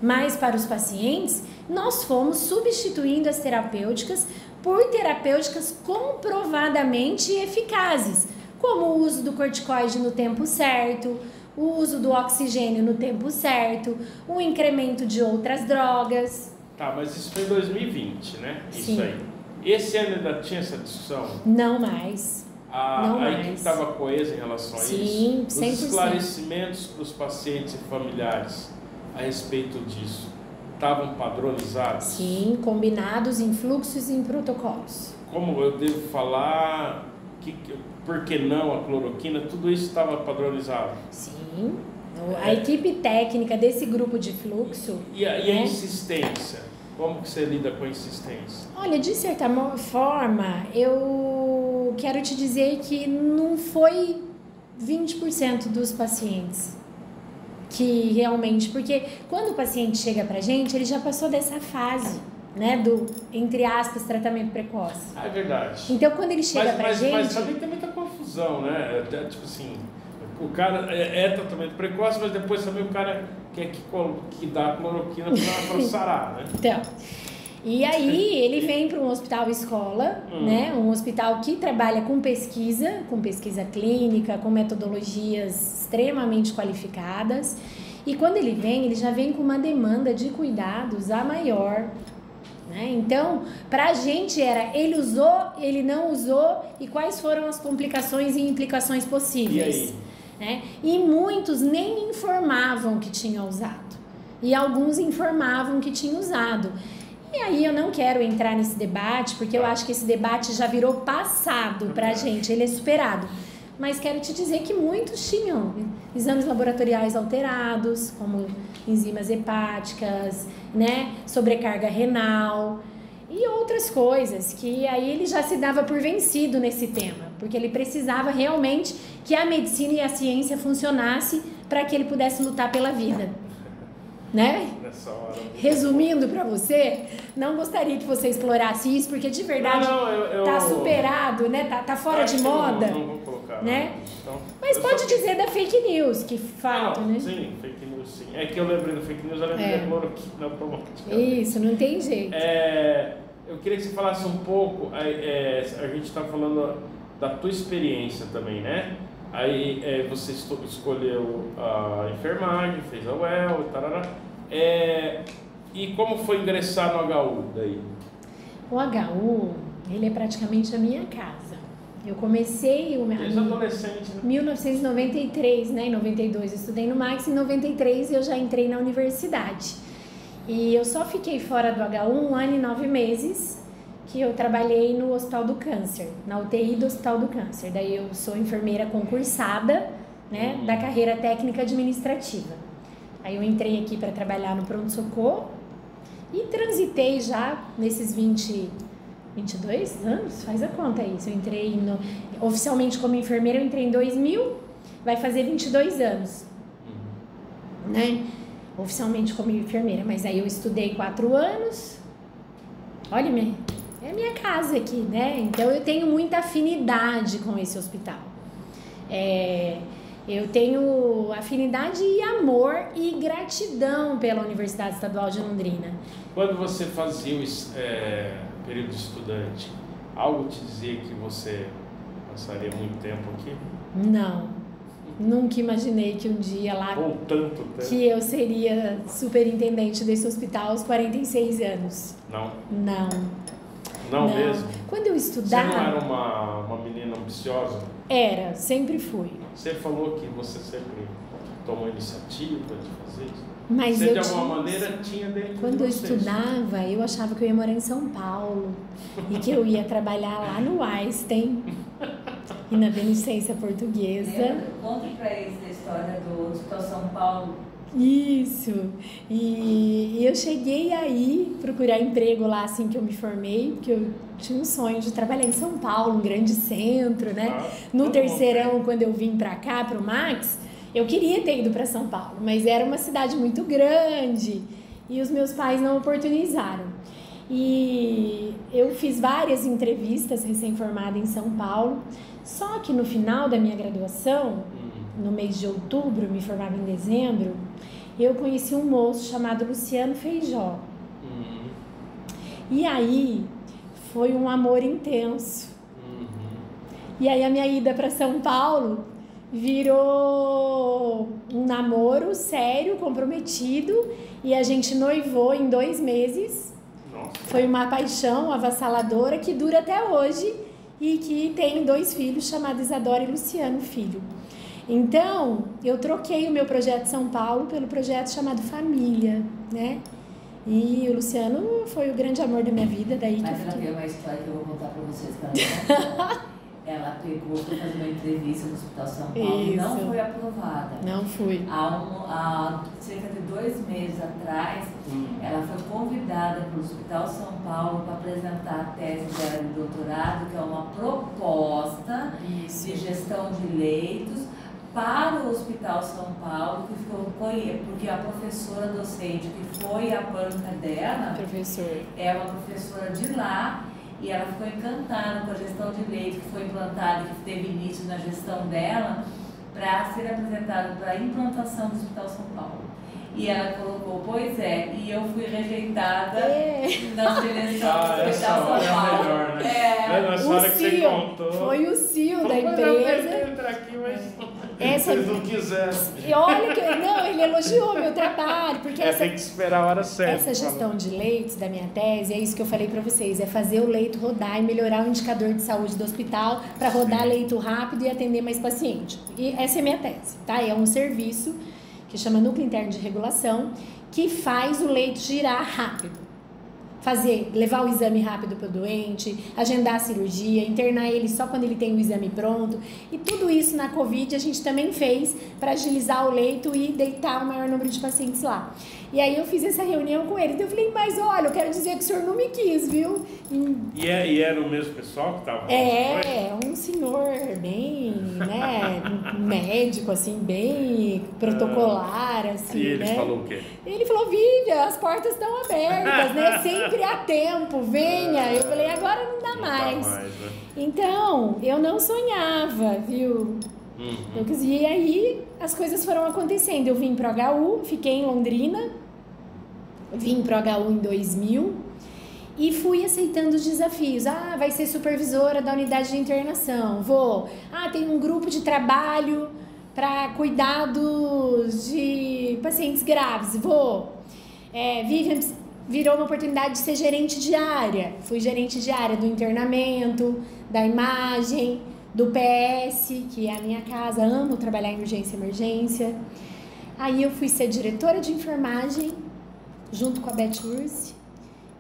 mais para os pacientes, nós fomos substituindo as terapêuticas por terapêuticas comprovadamente eficazes, como o uso do corticoide no tempo certo, o uso do oxigênio no tempo certo, o incremento de outras drogas. Tá, mas isso foi em 2020, né? Sim. Isso aí. Esse ano ainda tinha essa discussão? Não mais. A equipe estava coesa em relação a Sim, isso? 100%. Os esclarecimentos para os pacientes e familiares a respeito disso estavam padronizados? Sim, combinados em fluxos e em protocolos. Como eu devo falar... Por que não a cloroquina? Tudo isso estava padronizado? Sim. A equipe técnica desse grupo de fluxo... E a insistência? Como que você lida com a insistência? Olha, de certa forma, eu quero te dizer que não foi 20% dos pacientes que realmente... Porque quando o paciente chega pra gente, ele já passou dessa fase, né, do, entre aspas, tratamento precoce. É verdade. Então, quando ele chega pra gente... Mas também tem muita confusão, né? Tipo assim, o cara é tratamento precoce, mas depois também o cara quer que dá a cloroquina para sarar, né? Então, E aí ele vem para um hospital escola, né? Um hospital que trabalha com pesquisa clínica, com metodologias extremamente qualificadas. E quando ele vem, ele já vem com uma demanda de cuidados a maior, né? Então, pra gente era ele usou, ele não usou e quais foram as complicações e implicações possíveis. E aí? Né? E muitos nem informavam que tinham usado. E alguns informavam que tinham usado. E aí eu não quero entrar nesse debate, porque eu acho que esse debate já virou passado pra gente, ele é superado. Mas quero te dizer que muitos tinham exames laboratoriais alterados, como enzimas hepáticas, né, sobrecarga renal e outras coisas, que aí ele já se dava por vencido nesse tema, porque ele precisava realmente que a medicina e a ciência funcionasse para que ele pudesse lutar pela vida. Né? Resumindo para você, não gostaria que você explorasse isso, porque de verdade tá superado, né? Tá fora de moda. Não vou colocar, né? Então, mas pode dizer da fake news, que fato, né? Sim, fake news, sim. É que eu lembrei do fake news, eu lembrei da cloroquina automática. Isso, não tem jeito. Eu queria que você falasse um pouco, a gente está falando da tua experiência também, né? Aí você escolheu a enfermagem, fez a UEL, tarará. E como foi ingressar no HU daí? O HU, ele é praticamente a minha casa. Eu comecei o meu... adolescente, né? 1993, né? Em 92 eu estudei no Max, em 93 eu já entrei na universidade. E eu só fiquei fora do HU 1 ano e 9 meses, que eu trabalhei no Hospital do Câncer, na UTI do Hospital do Câncer. Daí eu sou enfermeira concursada, né, da carreira técnica administrativa. Aí eu entrei aqui para trabalhar no pronto-socorro e transitei já nesses 22 anos, faz a conta aí. Eu entrei oficialmente como enfermeira, eu entrei em 2000, vai fazer 22 anos, né, oficialmente como enfermeira. Mas aí eu estudei 4 anos, olha, é a minha casa aqui, né? Então eu tenho muita afinidade com esse hospital. Eu tenho afinidade e amor e gratidão pela Universidade Estadual de Londrina. Quando você fazia o período estudante, algo te dizia que você passaria muito tempo aqui? Não, nunca imaginei que um dia lá, ou tanto tempo, que eu seria superintendente desse hospital aos 46 anos. Não mesmo? Quando eu estudava... Você não era uma menina ambiciosa? Era, sempre fui. Você falou que você sempre tomou iniciativa de fazer isso. Mas você, de alguma maneira, tinha dentro Quando de eu vocês. estudava, eu achava que eu ia morar em São Paulo e que eu ia trabalhar lá no Einstein e na Beneficência Portuguesa. Conta pra eles a história do Hospital São Paulo. Isso. E eu cheguei aí procurar emprego lá assim que eu me formei, porque eu tinha um sonho de trabalhar em São Paulo, um grande centro, né? No terceirão, quando eu vim pra cá, pro Max, eu queria ter ido para São Paulo, mas era uma cidade muito grande e os meus pais não oportunizaram. E eu fiz várias entrevistas recém-formada em São Paulo, só que no final da minha graduação, no mês de outubro, me formava em dezembro, eu conheci um moço chamado Luciano Feijó. E aí foi um amor intenso. E aí a minha ida para São Paulo virou um namoro sério, comprometido, e a gente noivou em 2 meses. Nossa. Foi uma paixão avassaladora que dura até hoje e que tem 2 filhos chamados Isadora e Luciano Filho. Então, eu troquei o meu projeto São Paulo pelo projeto chamado Família, né? E o Luciano foi o grande amor da minha vida, daí que eu Mas ela fiquei... tem uma história que eu vou contar pra vocês também. Ela pegou para fazer uma entrevista no Hospital São Paulo e não foi aprovada. Não fui. Há cerca de 2 meses atrás, ela foi convidada para o Hospital São Paulo para apresentar a tese dela de doutorado, que é uma proposta de gestão de leitos para o Hospital São Paulo, que ficou, porque a professora docente que foi a banca dela é uma professora de lá, e ela ficou encantada com a gestão de leite que foi implantada, que teve início na gestão dela, para ser apresentada para a implantação do Hospital São Paulo. E ela colocou, pois é, e eu fui rejeitada na seleção do Hospital São Paulo. Melhor, né? Nessa hora que você contou. Foi o CEO da empresa. Aqui, mas essa, vocês não quiseram. E olha que não, ele elogiou meu trabalho, porque tem que esperar a hora certa. Essa gestão de leitos da minha tese, é isso que eu falei para vocês, é fazer o leito rodar e melhorar o indicador de saúde do hospital para rodar leito rápido e atender mais paciente. E essa é a minha tese, tá? É um serviço que chama Núcleo Interno de Regulação, que faz o leito girar rápido. Levar o exame rápido para o doente, agendar a cirurgia, internar ele só quando ele tem o exame pronto. E tudo isso na Covid a gente também fez para agilizar o leito e deitar o maior número de pacientes lá. E aí eu fiz essa reunião com ele. Então eu falei, mas olha, eu quero dizer que o senhor não me quis, viu? E era o mesmo pessoal que estava? Um senhor bem, né, médico, assim, bem protocolar, assim, e ele né? falou o quê? Ele falou, Vivian, as portas estão abertas, né? Sempre há tempo, venha. Eu falei, agora não dá mais. Né? Então, eu não sonhava, viu? E aí as coisas foram acontecendo. Eu vim pro HU, fiquei em Londrina, vim pro HU em 2000 e fui aceitando os desafios. Vai ser supervisora da unidade de internação, vou. Tem um grupo de trabalho para cuidados de pacientes graves, vou. Vivian virou uma oportunidade de ser gerente de área. Fui gerente de área do internamento, da imagem, do PS, que é a minha casa, amo trabalhar em urgência e emergência. Aí eu fui ser diretora de enfermagem, junto com a Beth Ursi.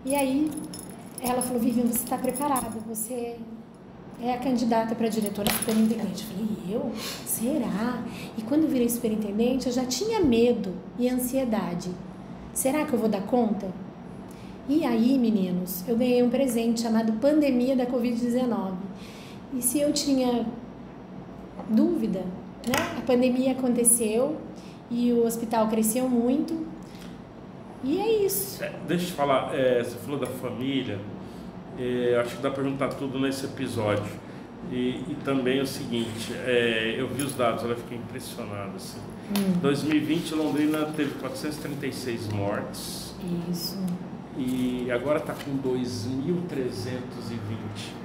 E aí ela falou, Vivian, você está preparada, você é a candidata para diretora superintendente. Eu falei, eu? Será? E quando eu virei superintendente, eu já tinha medo e ansiedade. Será que eu vou dar conta? E aí, meninos, eu ganhei um presente chamado Pandemia da Covid-19. E se eu tinha dúvida, né? A pandemia aconteceu e o hospital cresceu muito. E é isso. Deixa eu te falar, você falou da família, acho que dá para perguntar tudo nesse episódio. E também o seguinte, eu vi os dados, eu fiquei impressionado. Assim. 2020, Londrina teve 436 mortes. Isso. E agora está com 2.320.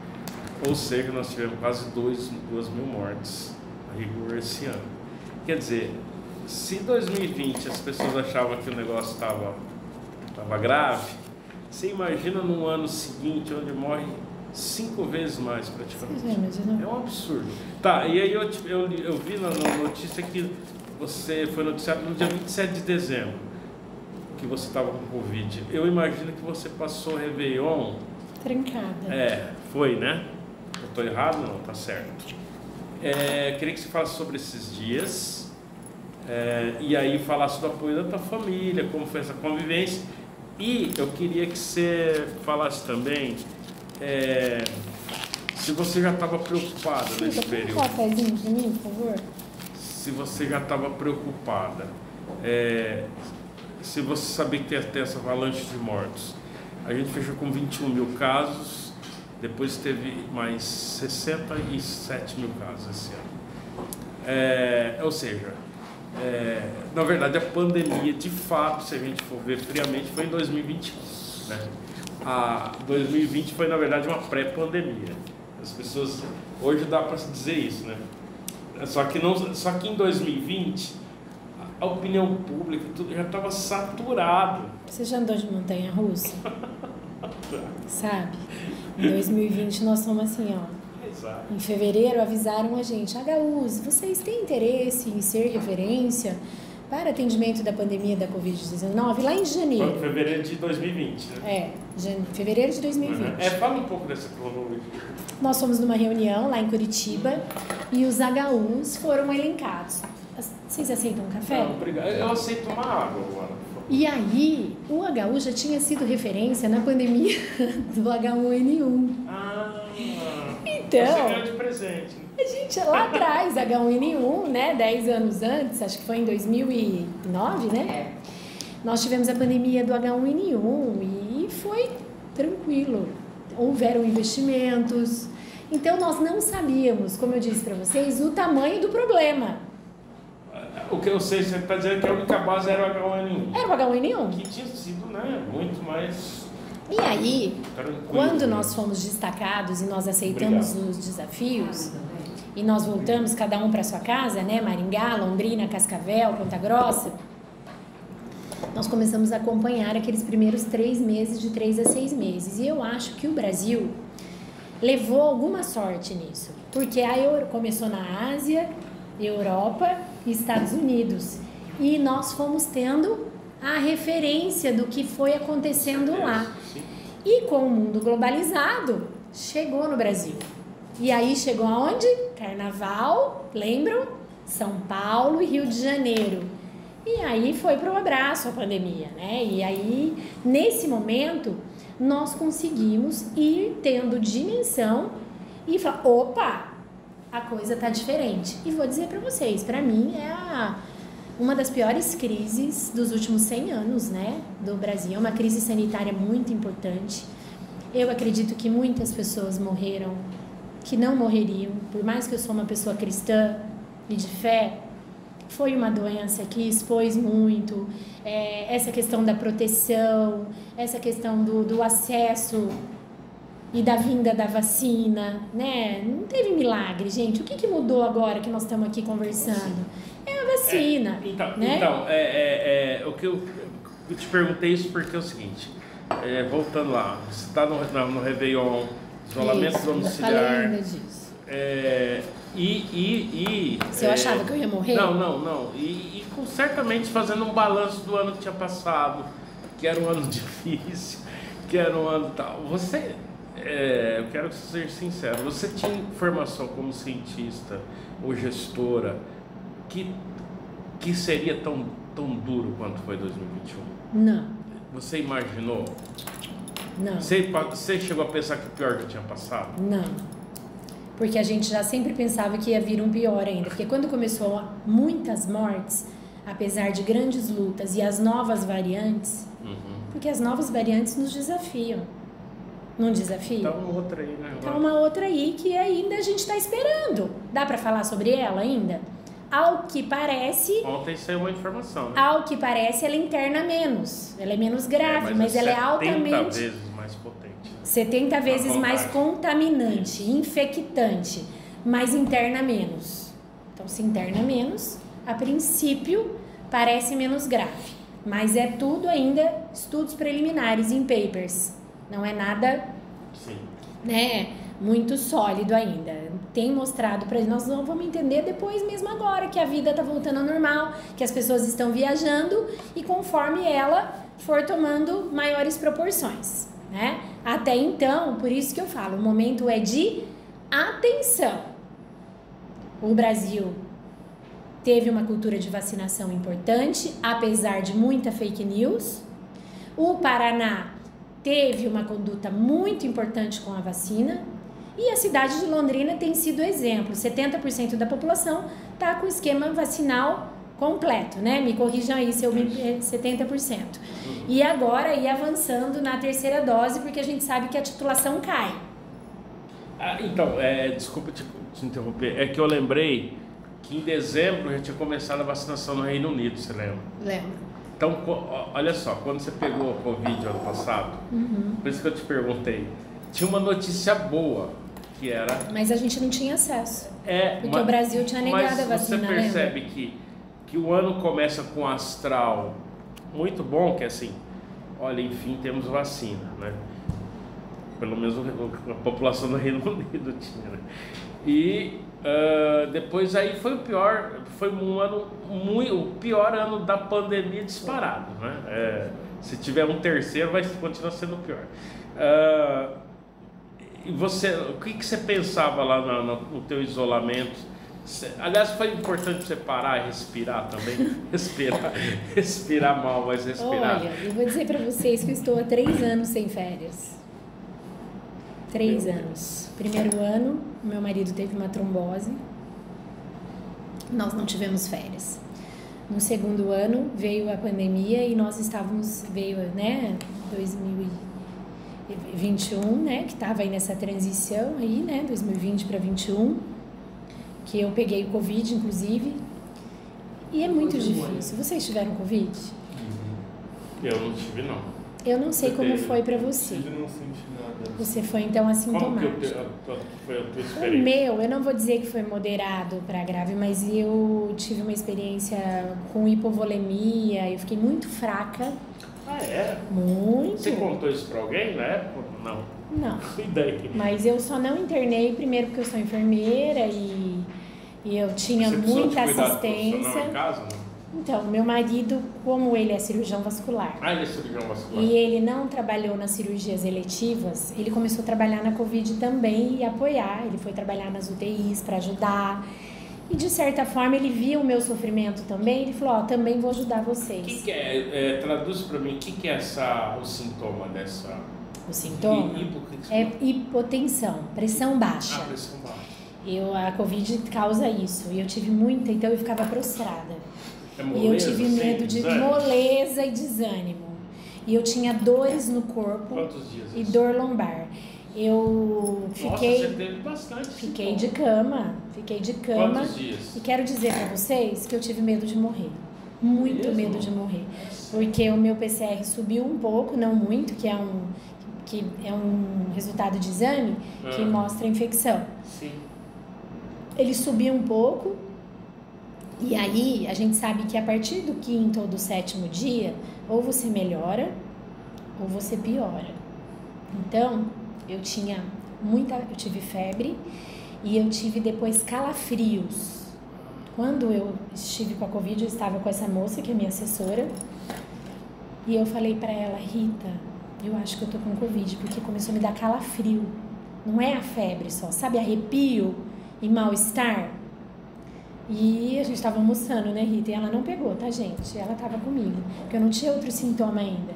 Ou seja, nós tivemos quase 2 mil mortes a rigor esse ano. Quer dizer, se em 2020 as pessoas achavam que o negócio estava grave, você imagina no ano seguinte, onde morre 5 vezes mais praticamente. É um absurdo. Tá, e aí eu vi na notícia que você foi noticiado no dia 27 de dezembro, que você estava com Covid. Eu imagino que você passou o Réveillon... trancada. Foi, né? Eu estou errado? Não, tá certo. Queria que você falasse sobre esses dias e aí falasse do apoio da tua família, como foi essa convivência. E eu queria que você falasse também se você já estava preocupada nesse período. Um cafezinho para mim, por favor? Se você já estava preocupada, se você sabia que ia ter essa avalanche de mortos. A gente fechou com 21 mil casos, depois teve mais 67 mil casos esse ano. Ou seja, na verdade a pandemia, de fato, se a gente for ver friamente, foi em 2021. Né? 2020 foi, na verdade, uma pré-pandemia. As pessoas, hoje dá para se dizer isso, né? Só que em 2020, a opinião pública tudo já estava saturado. Você já andou de montanha-russa? Sabe? Em 2020 nós somos assim, ó. Exato. Em fevereiro avisaram a gente, HUs, vocês têm interesse em ser referência para atendimento da pandemia da Covid-19 lá em janeiro? Foi fevereiro de 2020, né? Fevereiro de 2020. Fala um pouco dessa cronologia. Nós fomos numa reunião lá em Curitiba e os HUs foram elencados. Vocês aceitam um café? Não, obrigado. Eu aceito uma água agora. E aí, o HU já tinha sido referência na pandemia do H1N1. Então, você ganhou de presente. A gente, lá atrás, H1N1, né, 10 anos antes, acho que foi em 2009, né? Nós tivemos a pandemia do H1N1 e foi tranquilo. Houveram investimentos. Então, nós não sabíamos, como eu disse para vocês, o tamanho do problema. O que eu sei, você está dizendo que a única base era o H1N1. Era o H1N1. Que tinha sido, né, muito mais... E aí, tranquilo, quando nós fomos destacados e nós aceitamos os desafios, e nós voltamos cada um para sua casa, né, Maringá, Londrina, Cascavel, Ponta Grossa, nós começamos a acompanhar aqueles primeiros 3 meses, de 3 a 6 meses. E eu acho que o Brasil levou alguma sorte nisso, porque a Euro começou na Ásia, Europa e Estados Unidos, e nós fomos tendo a referência do que foi acontecendo lá. E com o mundo globalizado, chegou no Brasil. E aí chegou aonde? Carnaval, lembram? São Paulo e Rio de Janeiro. E aí foi pro abraço a pandemia, né? E aí, nesse momento, nós conseguimos ir tendo dimensão e falar, opa, a coisa tá diferente. E vou dizer para vocês, para mim é uma das piores crises dos últimos 100 anos, né, do Brasil. É uma crise sanitária muito importante. Eu acredito que muitas pessoas morreram que não morreriam, por mais que eu sou uma pessoa cristã e de fé. Foi uma doença que expôs muito, essa questão da proteção, essa questão do acesso e da vinda da vacina, né? Não teve milagre, gente. O que mudou agora que nós estamos aqui conversando? É a vacina. O que eu te perguntei isso porque é o seguinte, voltando lá, você está no Réveillon, isolamento domiciliar. Eu falei ainda disso. Você achava que eu ia morrer? Não. E certamente fazendo um balanço do ano que tinha passado, que era um ano difícil, que era um ano tal. Você, eu quero ser sincero, você tinha formação como cientista ou gestora que seria tão duro quanto foi 2021? Não. Você imaginou? Não. Você chegou a pensar que o pior já tinha passado? Não. Porque a gente já sempre pensava que ia vir um pior ainda. Porque quando começou muitas mortes, apesar de grandes lutas e as novas variantes, porque as novas variantes nos desafiam. Não desafiam? Tá uma outra aí, né? Tá uma outra aí que ainda a gente está esperando. Dá para falar sobre ela ainda? Ao que parece... Ontem saiu uma informação, né? Ao que parece, ela interna menos. Ela é menos grave, mas ela é altamente... 70 vezes mais potente. 70 vezes mais contaminante, infectante, mas interna menos. Então, se interna menos, a princípio, parece menos grave. Mas é tudo ainda estudos preliminares em papers. Não é nada, né, muito sólido ainda. Tem mostrado para nós, não vamos entender depois mesmo agora, que a vida está voltando ao normal, que as pessoas estão viajando e conforme ela for tomando maiores proporções, né? Até então, por isso que eu falo, o momento é de atenção. O Brasil teve uma cultura de vacinação importante, apesar de muita fake news. O Paraná teve uma conduta muito importante com a vacina. E a cidade de Londrina tem sido exemplo. 70% da população está com o esquema vacinal completo, né? Me corrijam aí se eu 70%. E agora ir avançando na terceira dose, porque a gente sabe que a titulação cai. Desculpa te interromper, é que eu lembrei que em dezembro já tinha começado a vacinação no Reino Unido, você lembra? Lembro. Então, olha só, quando você pegou o Covid ano passado, por isso que eu te perguntei, tinha uma notícia boa, que era... Mas a gente não tinha acesso, porque o Brasil tinha negado a vacina, você percebe que o ano começa com um astral muito bom, que é assim, olha, enfim, temos vacina, né? Pelo menos a população do Reino Unido tinha, né? E depois aí foi o pior ano da pandemia disparado, né? Se tiver um terceiro, vai continuar sendo pior. E você, o que você pensava lá no teu isolamento? Aliás, foi importante você parar e respirar também. respirar mal, mas respirar. Olha, eu vou dizer para vocês que eu estou há 3 anos sem férias. 3 anos. Primeiro ano, meu marido teve uma trombose. Nós não tivemos férias. No segundo ano, veio a pandemia e nós veio, né, 2021, né, que estava aí nessa transição aí, né, 2020 para 21, que eu peguei o Covid, inclusive, E é muito difícil. Vocês tiveram Covid? Eu não tive, não. Eu não sei como foi pra você. Eu não senti nada. Você foi então assintomático. Como que foi a tua O experiência? meu, eu não vou dizer que foi moderado para grave, mas eu tive uma experiência com hipovolemia, eu fiquei muito fraca, Ah, é? muito. Você contou isso pra alguém na época? Não. Não, E daí? mas eu só não internei, primeiro porque eu sou enfermeira e eu tinha Você precisou de muita cuidado assistência. profissional em casa, não? Então, meu marido, como ele é cirurgião vascular, Ah, ele é cirurgião vascular. e ele não trabalhou nas cirurgias eletivas, ele começou a trabalhar na Covid também e apoiar. Ele foi trabalhar nas UTIs para ajudar. E de certa forma ele viu o meu sofrimento também. Ele falou: ó, também vou ajudar O vocês. que é, traduz pra mim, o que é o sintoma dessa... O sintoma é hipotensão, pressão baixa. Ah, pressão baixa. A Covid causa isso. E eu tive muita, então eu ficava prostrada. É E eu moleza, tive assim, medo de desânimo? moleza e desânimo. E eu tinha dores no corpo. Quantos dias E isso? dor lombar. Eu fiquei, Nossa, você teve bastante. fiquei sintoma. de cama. Quantos dias? E quero dizer pra vocês que eu tive medo de morrer. Muito Mesmo? medo de morrer. Porque o meu PCR subiu um pouco, não muito, que é um resultado de exame que Ah. mostra a infecção. Sim. Ele subiu um pouco. E aí, a gente sabe que a partir do 5º ou do 7º dia, ou você melhora, ou você piora. Então, eu tive febre e eu tive depois calafrios. Quando eu estive com a Covid, eu estava com essa moça, que é minha assessora, e eu falei pra ela: Rita, eu acho que eu tô com Covid, porque começou a me dar calafrio. Não é a febre só, sabe, arrepio e mal-estar? E a gente tava almoçando, né, Rita? E ela não pegou, tá, gente? Ela tava comigo, porque eu não tinha outro sintoma ainda.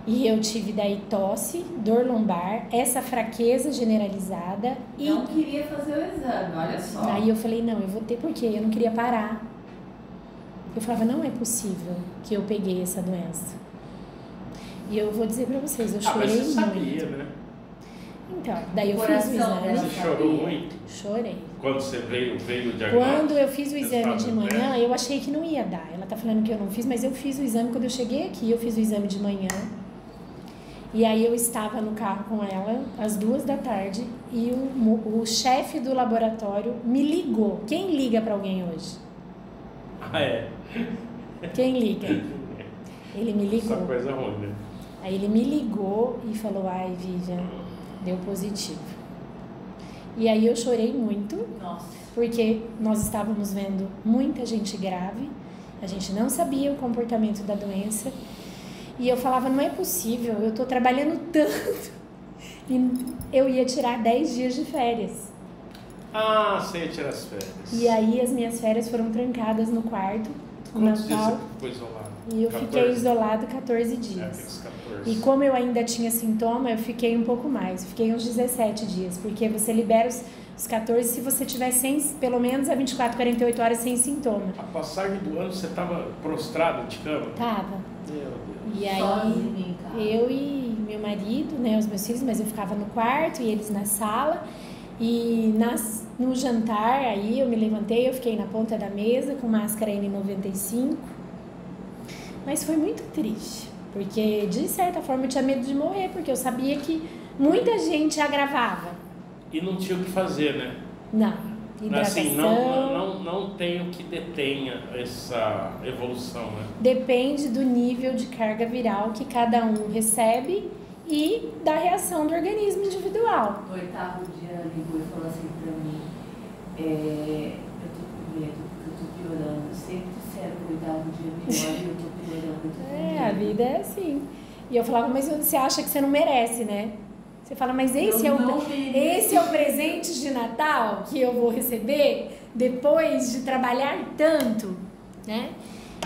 E eu tive daí tosse, dor lombar, essa fraqueza generalizada e... Não queria fazer o exame, olha só. Aí eu falei: não, eu vou ter, porque eu não queria parar. Eu falava: não é possível que eu peguei essa doença. E eu vou dizer pra vocês, eu Ah, mas chorei você muito. sabia, né? Então, daí eu fiz o Coração exame. dela. Você chorou muito? Chorei. Quando você veio o diagnóstico? Quando eu fiz o exame de Resultado, manhã, né? eu achei que não ia dar. Ela tá falando que eu não fiz, mas eu fiz o exame. Quando eu cheguei aqui, eu fiz o exame de manhã. E aí eu estava no carro com ela às 14h e o chefe do laboratório me ligou. Quem liga pra alguém hoje? Ah, é? Quem liga? Ele me Essa ligou. coisa ruim, né? Aí ele me ligou e falou: ai, Vivian, deu positivo. E aí eu chorei muito, Nossa. porque nós estávamos vendo muita gente grave, a gente não sabia o comportamento da doença, e eu falava: não é possível, eu estou trabalhando tanto, e eu ia tirar 10 dias de férias. Ah, você ia tirar as férias. E aí as minhas férias foram trancadas no quarto, no Quantos dias Natal, você ficou isolado? e eu 14? fiquei isolado 14 É, dias. aqueles 14. E como eu ainda tinha sintoma, eu fiquei um pouco mais. Eu fiquei uns 17 dias, porque você libera os 14 se você tiver pelo menos a 24, 48 horas sem sintoma. A passagem do ano você estava prostrado de cama? Tava. Meu Deus. E aí, Sozinha em casa. eu e meu marido, né, os meus filhos, mas eu ficava no quarto e eles na sala. E no jantar, aí eu me levantei, eu fiquei na ponta da mesa com máscara N95. Mas foi muito triste, porque de certa forma eu tinha medo de morrer, porque eu sabia que muita gente agravava. E não tinha o que fazer, né? Não, hidratação, Assim, não tem o que detenha essa evolução, né? depende do nível de carga viral que cada um recebe e da reação do organismo individual. No 8º dia ela ligou e falou assim pra mim: eu tô com medo, porque eu tô piorando. Eu sempre disseram que o 8º dia melhor e eu tô piorando. Eu tô com É, a medo. vida é assim. E eu falava: mas você acha que você não merece, né? Você fala: mas esse é o presente de Natal que eu vou receber depois de trabalhar tanto, né?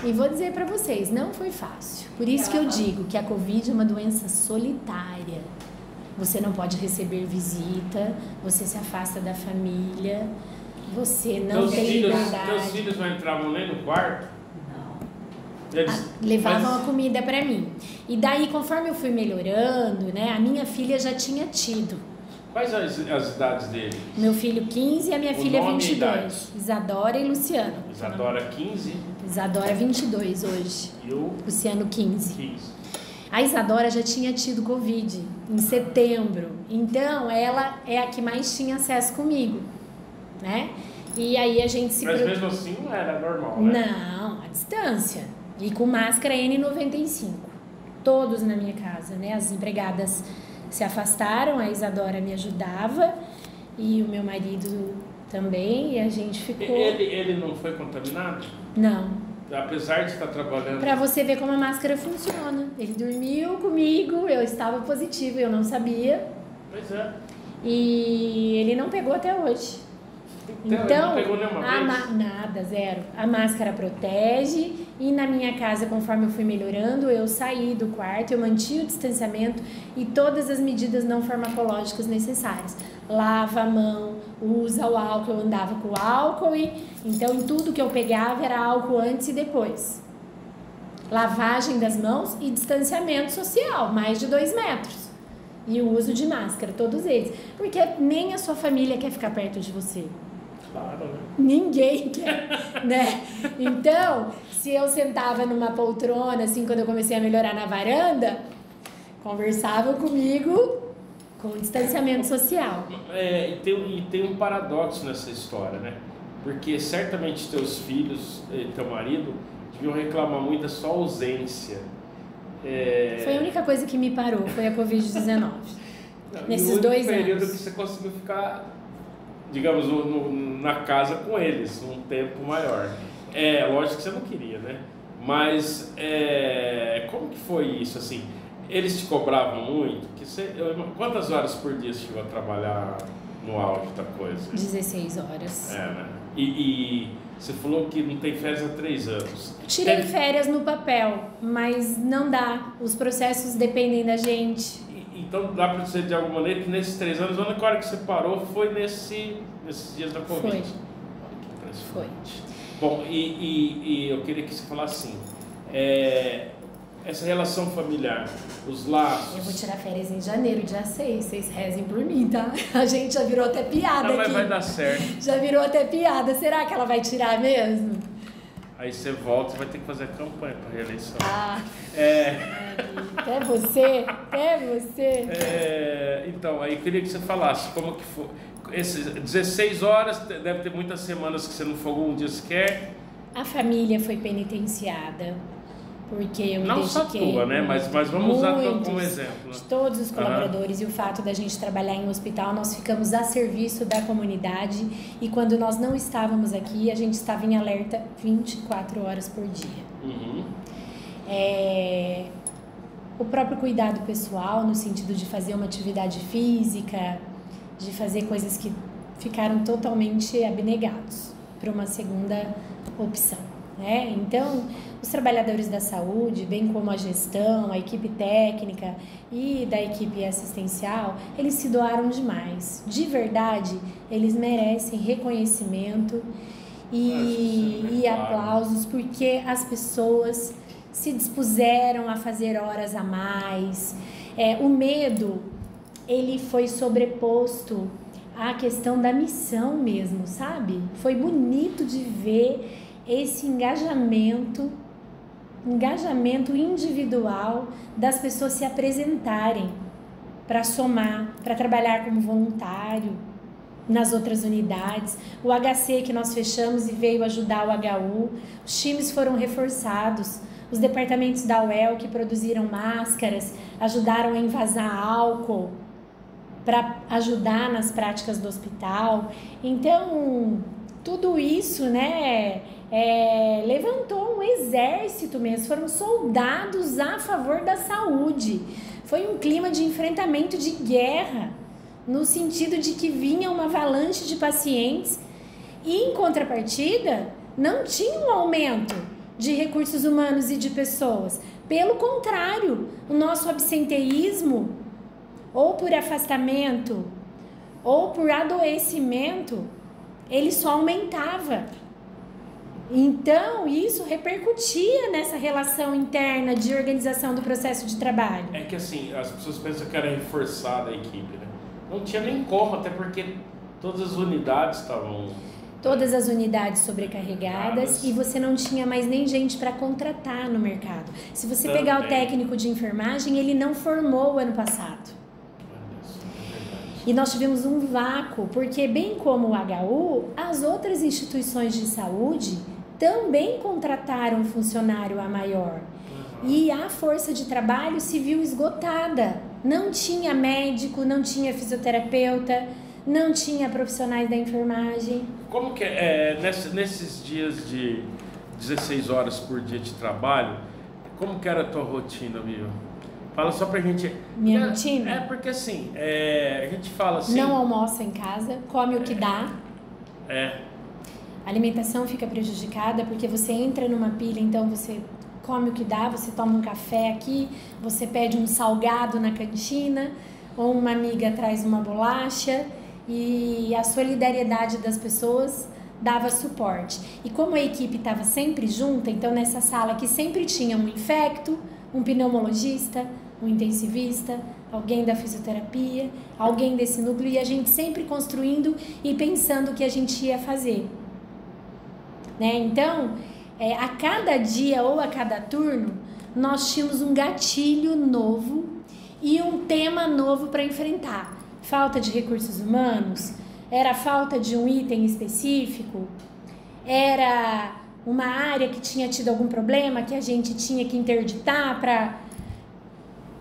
E vou dizer pra vocês, não foi fácil. Por isso que eu digo que a Covid é uma doença solitária. Você não pode receber visita, você se afasta da família, você não tem Teus liberdade. filhos não entravam nem no quarto? Não. Eles, Levavam mas- a comida pra mim. E daí, conforme eu fui melhorando, né, a minha filha já tinha tido Quais as idades dele? Meu filho 15 e a minha filha 22. E Isadora e Luciano. Isadora 15. Isadora 22 hoje. E o Luciano 15. 15. A Isadora já tinha tido Covid em setembro. Então, ela é a que mais tinha acesso comigo, né? E aí a gente se... Mas mesmo assim não era normal, né? Não, à distância. E com máscara N95. Todos na minha casa, né? As empregadas se afastaram, a Isadora me ajudava e o meu marido também, e a gente ficou... Ele não foi contaminado? Não. Apesar de estar trabalhando... Pra você ver como a máscara funciona. Ele dormiu comigo, eu estava positivo, eu não sabia. Pois é. E ele não pegou até hoje. Então ele não pegou nenhuma vez? Nada, zero. A máscara protege e na minha casa, conforme eu fui melhorando, eu saí do quarto, eu mantive o distanciamento e todas as medidas não farmacológicas necessárias. Lava a mão, usa o álcool, eu andava com álcool e então em tudo que eu pegava era álcool antes e depois. Lavagem das mãos e distanciamento social, mais de 2 metros. E o uso de máscara, todos eles. Porque nem a sua família quer ficar perto de você. Claro, né? Ninguém quer, né? Então, se eu sentava numa poltrona, assim, quando eu comecei a melhorar na varanda, conversavam comigo com distanciamento social. E tem um paradoxo nessa história, né? Porque certamente teus filhos e teu marido deviam reclamar muito da sua ausência. Foi a única coisa que me parou, foi a Covid-19. Nesses 2 anos. Período que você conseguiu ficar, digamos, na casa com eles, um tempo maior. Lógico que você não queria, né? Mas como que foi isso, assim? Eles te cobravam muito? Quantas horas por dia você chegou a trabalhar no auge da coisa? 16 horas. Né? E você falou que não tem férias há 3 anos. Tirei férias no papel, mas não dá. Os processos dependem da gente. Então dá para dizer de alguma maneira que nesses 3 anos, a única hora que você parou foi nesses dias da Covid. Foi. Olha que impressionante. Foi. Bom, e eu queria que você falasse assim, essa relação familiar, os laços... Eu vou tirar férias em janeiro, dia 6, vocês rezem por mim, tá? A gente já virou até piada aqui. Mas vai dar certo. Já virou até piada, será que ela vai tirar mesmo? Aí você volta e vai ter que fazer a campanha para reeleição. Até você. Então, aí eu queria que você falasse como que foi. Esses 16 horas, deve ter muitas semanas que você não folgou um dia sequer. A família foi penitenciada, porque eu me não dediquei... Não só tua, né? Mas vamos usar como exemplo. De todos os colaboradores, e o fato da gente trabalhar em um hospital, nós ficamos a serviço da comunidade, e quando nós não estávamos aqui, a gente estava em alerta 24 horas por dia. Uhum. O próprio cuidado pessoal, no sentido de fazer uma atividade física, de fazer coisas que ficaram totalmente abnegados para uma segunda opção, né? Então, os trabalhadores da saúde, bem como a gestão, a equipe técnica e da equipe assistencial, eles se doaram demais. De verdade, eles merecem reconhecimento e aplausos, porque as pessoas se dispuseram a fazer horas a mais. O medo, ele foi sobreposto à questão da missão mesmo, sabe? Foi bonito de ver esse engajamento individual das pessoas se apresentarem para somar, para trabalhar como voluntário nas outras unidades. O HC que nós fechamos e veio ajudar o HU, os times foram reforçados, os departamentos da UEL que produziram máscaras, ajudaram a envasar álcool para ajudar nas práticas do hospital. Então, tudo isso, né, levantou um exército mesmo, foram soldados a favor da saúde. Foi um clima de enfrentamento de guerra, no sentido de que vinha uma avalanche de pacientes e, em contrapartida, não tinha um aumento de recursos humanos e de pessoas. Pelo contrário, o nosso absenteísmo, ou por afastamento, ou por adoecimento, ele só aumentava. Então, isso repercutia nessa relação interna de organização do processo de trabalho. É que assim, as pessoas pensam que era reforçada a equipe, né? Não tinha nem como, até porque todas as unidades estavam... Todas as unidades sobrecarregadas e você não tinha mais nem gente para contratar no mercado. Se você pegar o técnico de enfermagem, ele não formou o ano passado. E nós tivemos um vácuo, porque bem como o HU, as outras instituições de saúde também contrataram funcionário a maior. E a força de trabalho se viu esgotada. Não tinha médico, não tinha fisioterapeuta, não tinha profissionais da enfermagem. Como que é, nesses dias de 16 horas por dia de trabalho, como que era a tua rotina, Mia? Fala só pra gente... Minha rotina? É porque assim, a gente fala assim... Não almoça em casa, come o que dá. A alimentação fica prejudicada porque você entra numa pilha, então você come o que dá, você toma um café aqui, você pede um salgado na cantina, ou uma amiga traz uma bolacha, e a solidariedade das pessoas dava suporte. E como a equipe estava sempre junta, então nessa sala que sempre tinha um infecto, um pneumologista, um intensivista, alguém da fisioterapia, alguém desse núcleo, e a gente sempre construindo e pensando o que a gente ia fazer. Né? Então, a cada dia ou a cada turno, nós tínhamos um gatilho novo e um tema novo para enfrentar. Falta de recursos humanos, era falta de um item específico, era uma área que tinha tido algum problema que a gente tinha que interditar para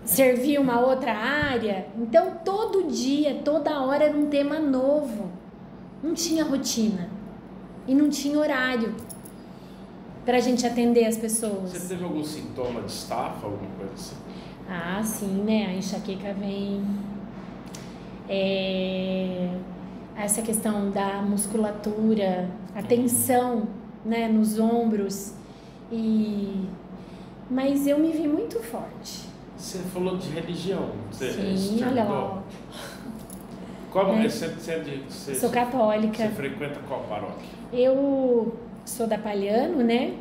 servir uma outra área. Então, todo dia, toda hora era um tema novo. Não tinha rotina e não tinha horário para a gente atender as pessoas. Você teve algum sintoma de estafa, alguma coisa assim? Ah, sim, né? A enxaqueca vem... essa questão da musculatura, a tensão, né, nos ombros, mas eu me vi muito forte. Você falou de religião. Sim, olha lá. Como né? Você sou católica. Você frequenta qual paróquia? Eu sou da Palhano, né?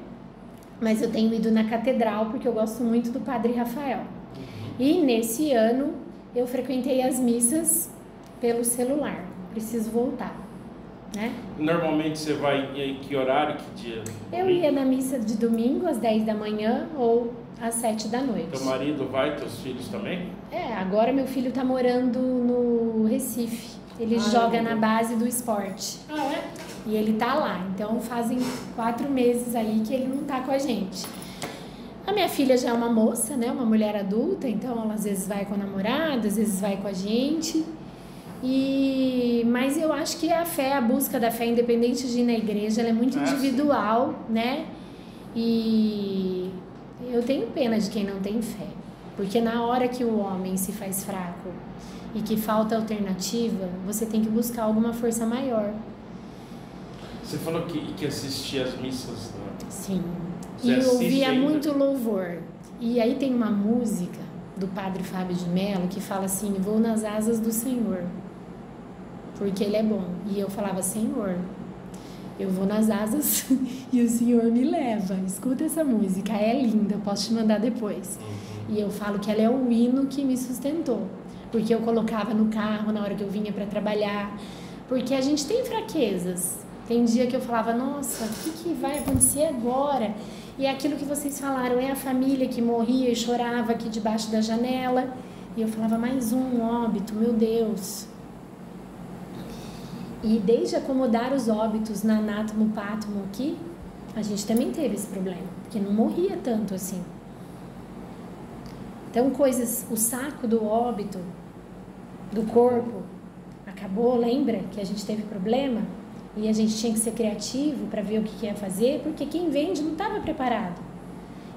Mas eu tenho ido na catedral porque eu gosto muito do Padre Rafael. E nesse ano eu frequentei as missas pelo celular. Preciso voltar, né? Normalmente você vai em que horário, que dia? Eu ia na missa de domingo às 10 da manhã ou às 7 da noite. Teu marido vai, teus filhos também? Agora meu filho tá morando no Recife. Ele joga na base do esporte. E ele tá lá. Então fazem 4 meses aí que ele não tá com a gente. A minha filha já é uma moça, né? Uma mulher adulta. Então ela às vezes vai com a namorada, às vezes vai com a gente. Mas eu acho que a fé, a busca da fé, independente de ir na igreja, ela é muito individual, né? E eu tenho pena de quem não tem fé. Porque na hora que o homem se faz fraco e que falta alternativa, você tem que buscar alguma força maior. Você falou que assistia às missas, né? Sim. E eu ouvia muito louvor. E aí tem uma música do Padre Fábio de Mello que fala assim: vou nas asas do Senhor, porque Ele é bom. E eu falava: Senhor, eu vou nas asas e o Senhor me leva. Escuta essa música, é linda, eu posso te mandar depois. E eu falo que ela é o hino que me sustentou, porque eu colocava no carro na hora que eu vinha para trabalhar, porque a gente tem fraquezas. Tem dia que eu falava: nossa, o que vai acontecer agora? E é aquilo que vocês falaram, é a família que morria e chorava aqui debaixo da janela. E eu falava: mais um óbito, meu Deus. E desde acomodar os óbitos na Anátomo Pátomo aqui, a gente também teve esse problema, porque não morria tanto assim. Então o saco do óbito, do corpo, acabou, lembra que a gente teve problema? E a gente tinha que ser criativo para ver o que ia fazer, porque quem vende não estava preparado.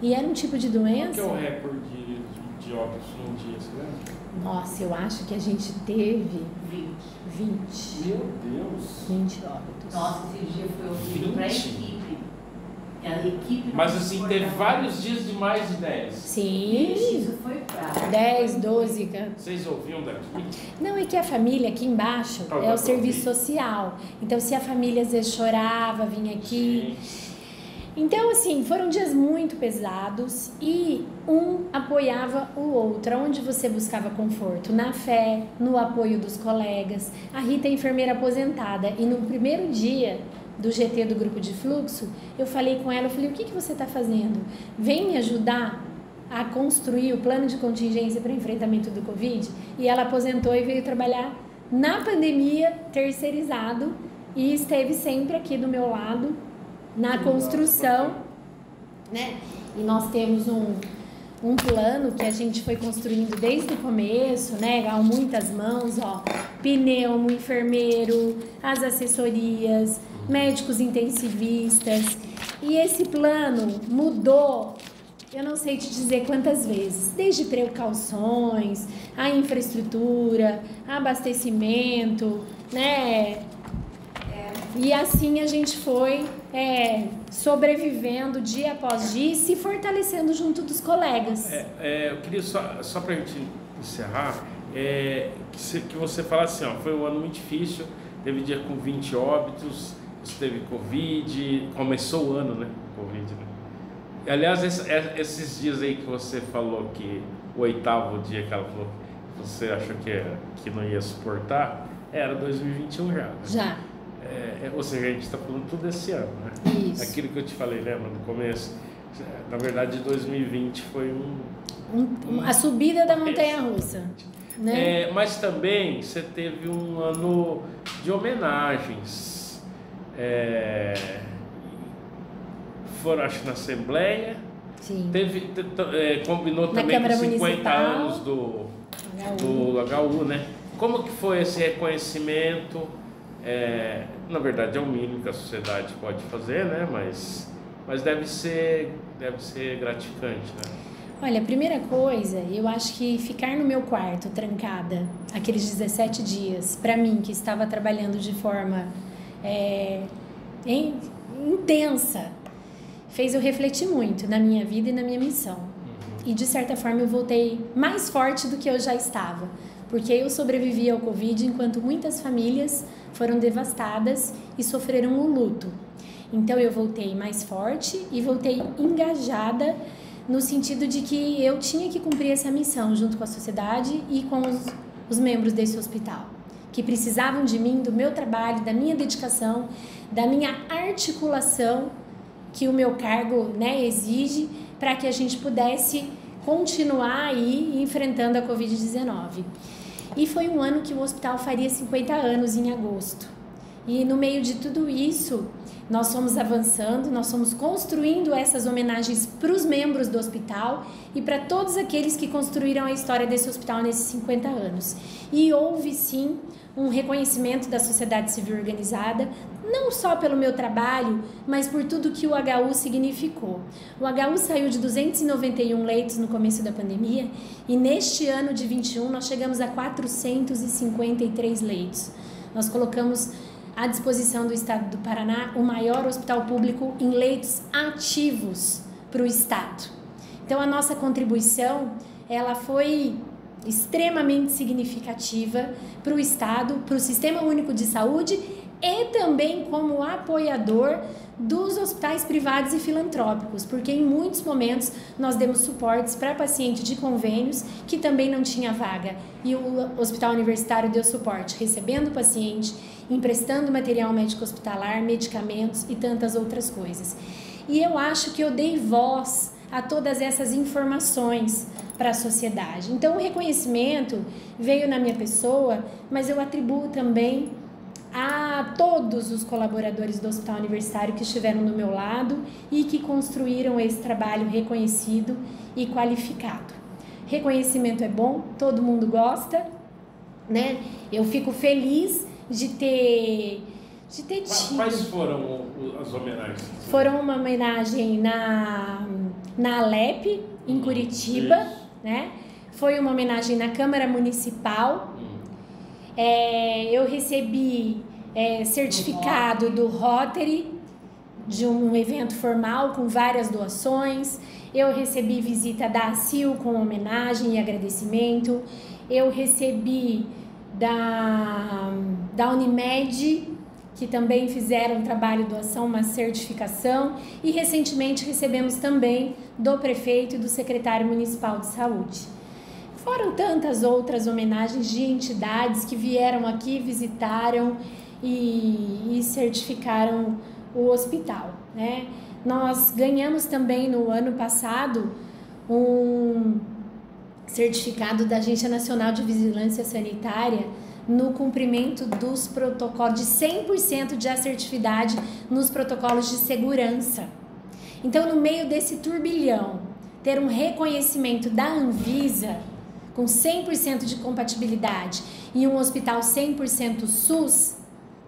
E era um tipo de doença... Qual que é o recorde de óbitos num dia, você lembra? Nossa, eu acho que a gente teve 20. Meu Deus! 20 óbitos. Nossa, esse dia foi horrível para a equipe. A equipe. Mas assim, teve vários dias de mais de 10. Sim. Isso foi pra 10, 12. Vocês ouviam daqui? Não, é que a família aqui embaixo é o serviço social. Então, se a família às vezes chorava, vinha aqui. Sim. Então, assim, foram dias muito pesados e um apoiava o outro. Onde você buscava conforto? Na fé, no apoio dos colegas. A Rita é enfermeira aposentada e no primeiro dia do GT do Grupo de Fluxo, eu falei com ela, eu falei, o que você está fazendo? Vem me ajudar a construir o plano de contingência para enfrentamento do Covid? E ela aposentou e veio trabalhar na pandemia, terceirizado, e esteve sempre aqui do meu lado, na construção, né? E nós temos um plano que a gente foi construindo desde o começo, né? Com muitas mãos, ó, pneumo, enfermeiro, as assessorias, médicos intensivistas. E esse plano mudou, eu não sei te dizer quantas vezes, desde precauções, a infraestrutura, abastecimento, né? E assim a gente foi sobrevivendo dia após dia e se fortalecendo junto dos colegas. Eu queria só para a gente encerrar, que você falasse assim, ó, foi um ano muito difícil, teve dia com 20 óbitos, você teve Covid, começou o ano, né? Covid, né? Aliás, esses dias aí que você falou que o 8º dia que ela falou que você achou que não ia suportar, era 2021 já. Né? Já. Ou seja, a gente está falando tudo esse ano, né? Isso. Aquilo que eu te falei, lembra, no começo? Na verdade, 2020 foi a subida da montanha-russa, né? Mas também você teve um ano de homenagens. Foram, acho, na Assembleia. Sim. Combinou na também Câmara com 50 Municipal, anos do HU, né? Como que foi esse reconhecimento? Na verdade é o mínimo que a sociedade pode fazer, né? Mas deve ser gratificante, né? Olha, a primeira coisa, eu acho que ficar no meu quarto trancada aqueles 17 dias, para mim que estava trabalhando de forma intensa, fez eu refletir muito na minha vida e na minha missão. E de certa forma eu voltei mais forte do que eu já estava, porque eu sobrevivi ao Covid enquanto muitas famílias foram devastadas e sofreram o luto. Então eu voltei mais forte e voltei engajada no sentido de que eu tinha que cumprir essa missão junto com a sociedade e com os membros desse hospital, que precisavam de mim, do meu trabalho, da minha dedicação, da minha articulação que o meu cargo, né, exige para que a gente pudesse continuar aí enfrentando a Covid-19. E foi um ano que o hospital faria 50 anos em agosto. E no meio de tudo isso, nós fomos avançando, nós fomos construindo essas homenagens para os membros do hospital e para todos aqueles que construíram a história desse hospital nesses 50 anos. E houve sim um reconhecimento da sociedade civil organizada, não só pelo meu trabalho, mas por tudo que o HU significou. O HU saiu de 291 leitos no começo da pandemia e neste ano de 21 nós chegamos a 453 leitos. Nós colocamos à disposição do Estado do Paraná o maior hospital público em leitos ativos para o Estado. Então a nossa contribuição ela foi extremamente significativa para o Estado, para o Sistema Único de Saúde e também como apoiador dos hospitais privados e filantrópicos, porque em muitos momentos nós demos suportes para paciente de convênios que também não tinha vaga e o Hospital Universitário deu suporte, recebendo o paciente, emprestando material médico hospitalar, medicamentos e tantas outras coisas. E eu acho que eu dei voz a todas essas informações para a sociedade. Então o reconhecimento veio na minha pessoa, mas eu atribuo também a todos os colaboradores do Hospital Universitário que estiveram do meu lado e que construíram esse trabalho reconhecido e qualificado. Reconhecimento é bom, todo mundo gosta, né? Eu fico feliz de ter tido. Quais foram as homenagens? Foram uma homenagem na Alep, em Curitiba, né? Foi uma homenagem na Câmara Municipal. Eu recebi certificado do Rotary, de um evento formal com várias doações. Eu recebi visita da ACIL com homenagem e agradecimento. Eu recebi da Unimed, que também fizeram um trabalho de doação, uma certificação, e recentemente recebemos também do prefeito e do secretário municipal de saúde. Foram tantas outras homenagens de entidades que vieram aqui, visitaram e certificaram o hospital, né? Nós ganhamos também no ano passado um certificado da Agência Nacional de Vigilância Sanitária no cumprimento dos protocolos, de 100% de assertividade nos protocolos de segurança. Então, no meio desse turbilhão, ter um reconhecimento da Anvisa com 100% de compatibilidade e um hospital 100% SUS,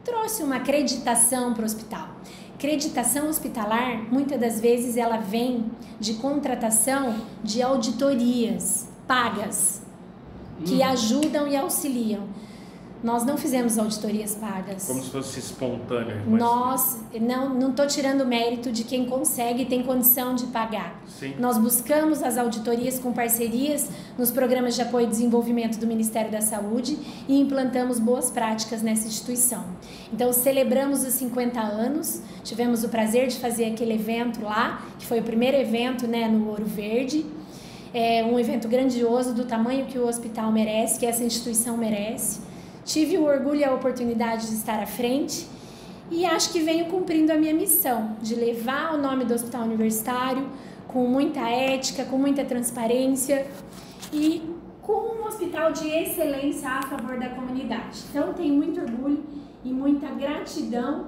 trouxe uma acreditação para o hospital. Acreditação hospitalar, muitas das vezes, ela vem de contratação de auditorias pagas, que ajudam e auxiliam. Nós não fizemos auditorias pagas. Como se fosse espontâneo. Nós, não estou tirando mérito de quem consegue e tem condição de pagar. Sim. Nós buscamos as auditorias com parcerias nos programas de apoio e desenvolvimento do Ministério da Saúde e implantamos boas práticas nessa instituição. Então, celebramos os 50 anos, tivemos o prazer de fazer aquele evento lá, que foi o primeiro evento, né, no Ouro Verde. É um evento grandioso, do tamanho que o hospital merece, que essa instituição merece. Tive o orgulho e a oportunidade de estar à frente e acho que venho cumprindo a minha missão de levar o nome do Hospital Universitário com muita ética, com muita transparência e com um hospital de excelência a favor da comunidade. Então, tenho muito orgulho e muita gratidão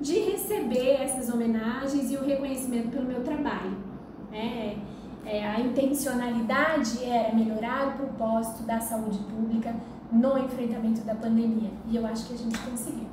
de receber essas homenagens e o reconhecimento pelo meu trabalho. A intencionalidade era melhorar o propósito da saúde pública no enfrentamento da pandemia. E eu acho que a gente conseguiu.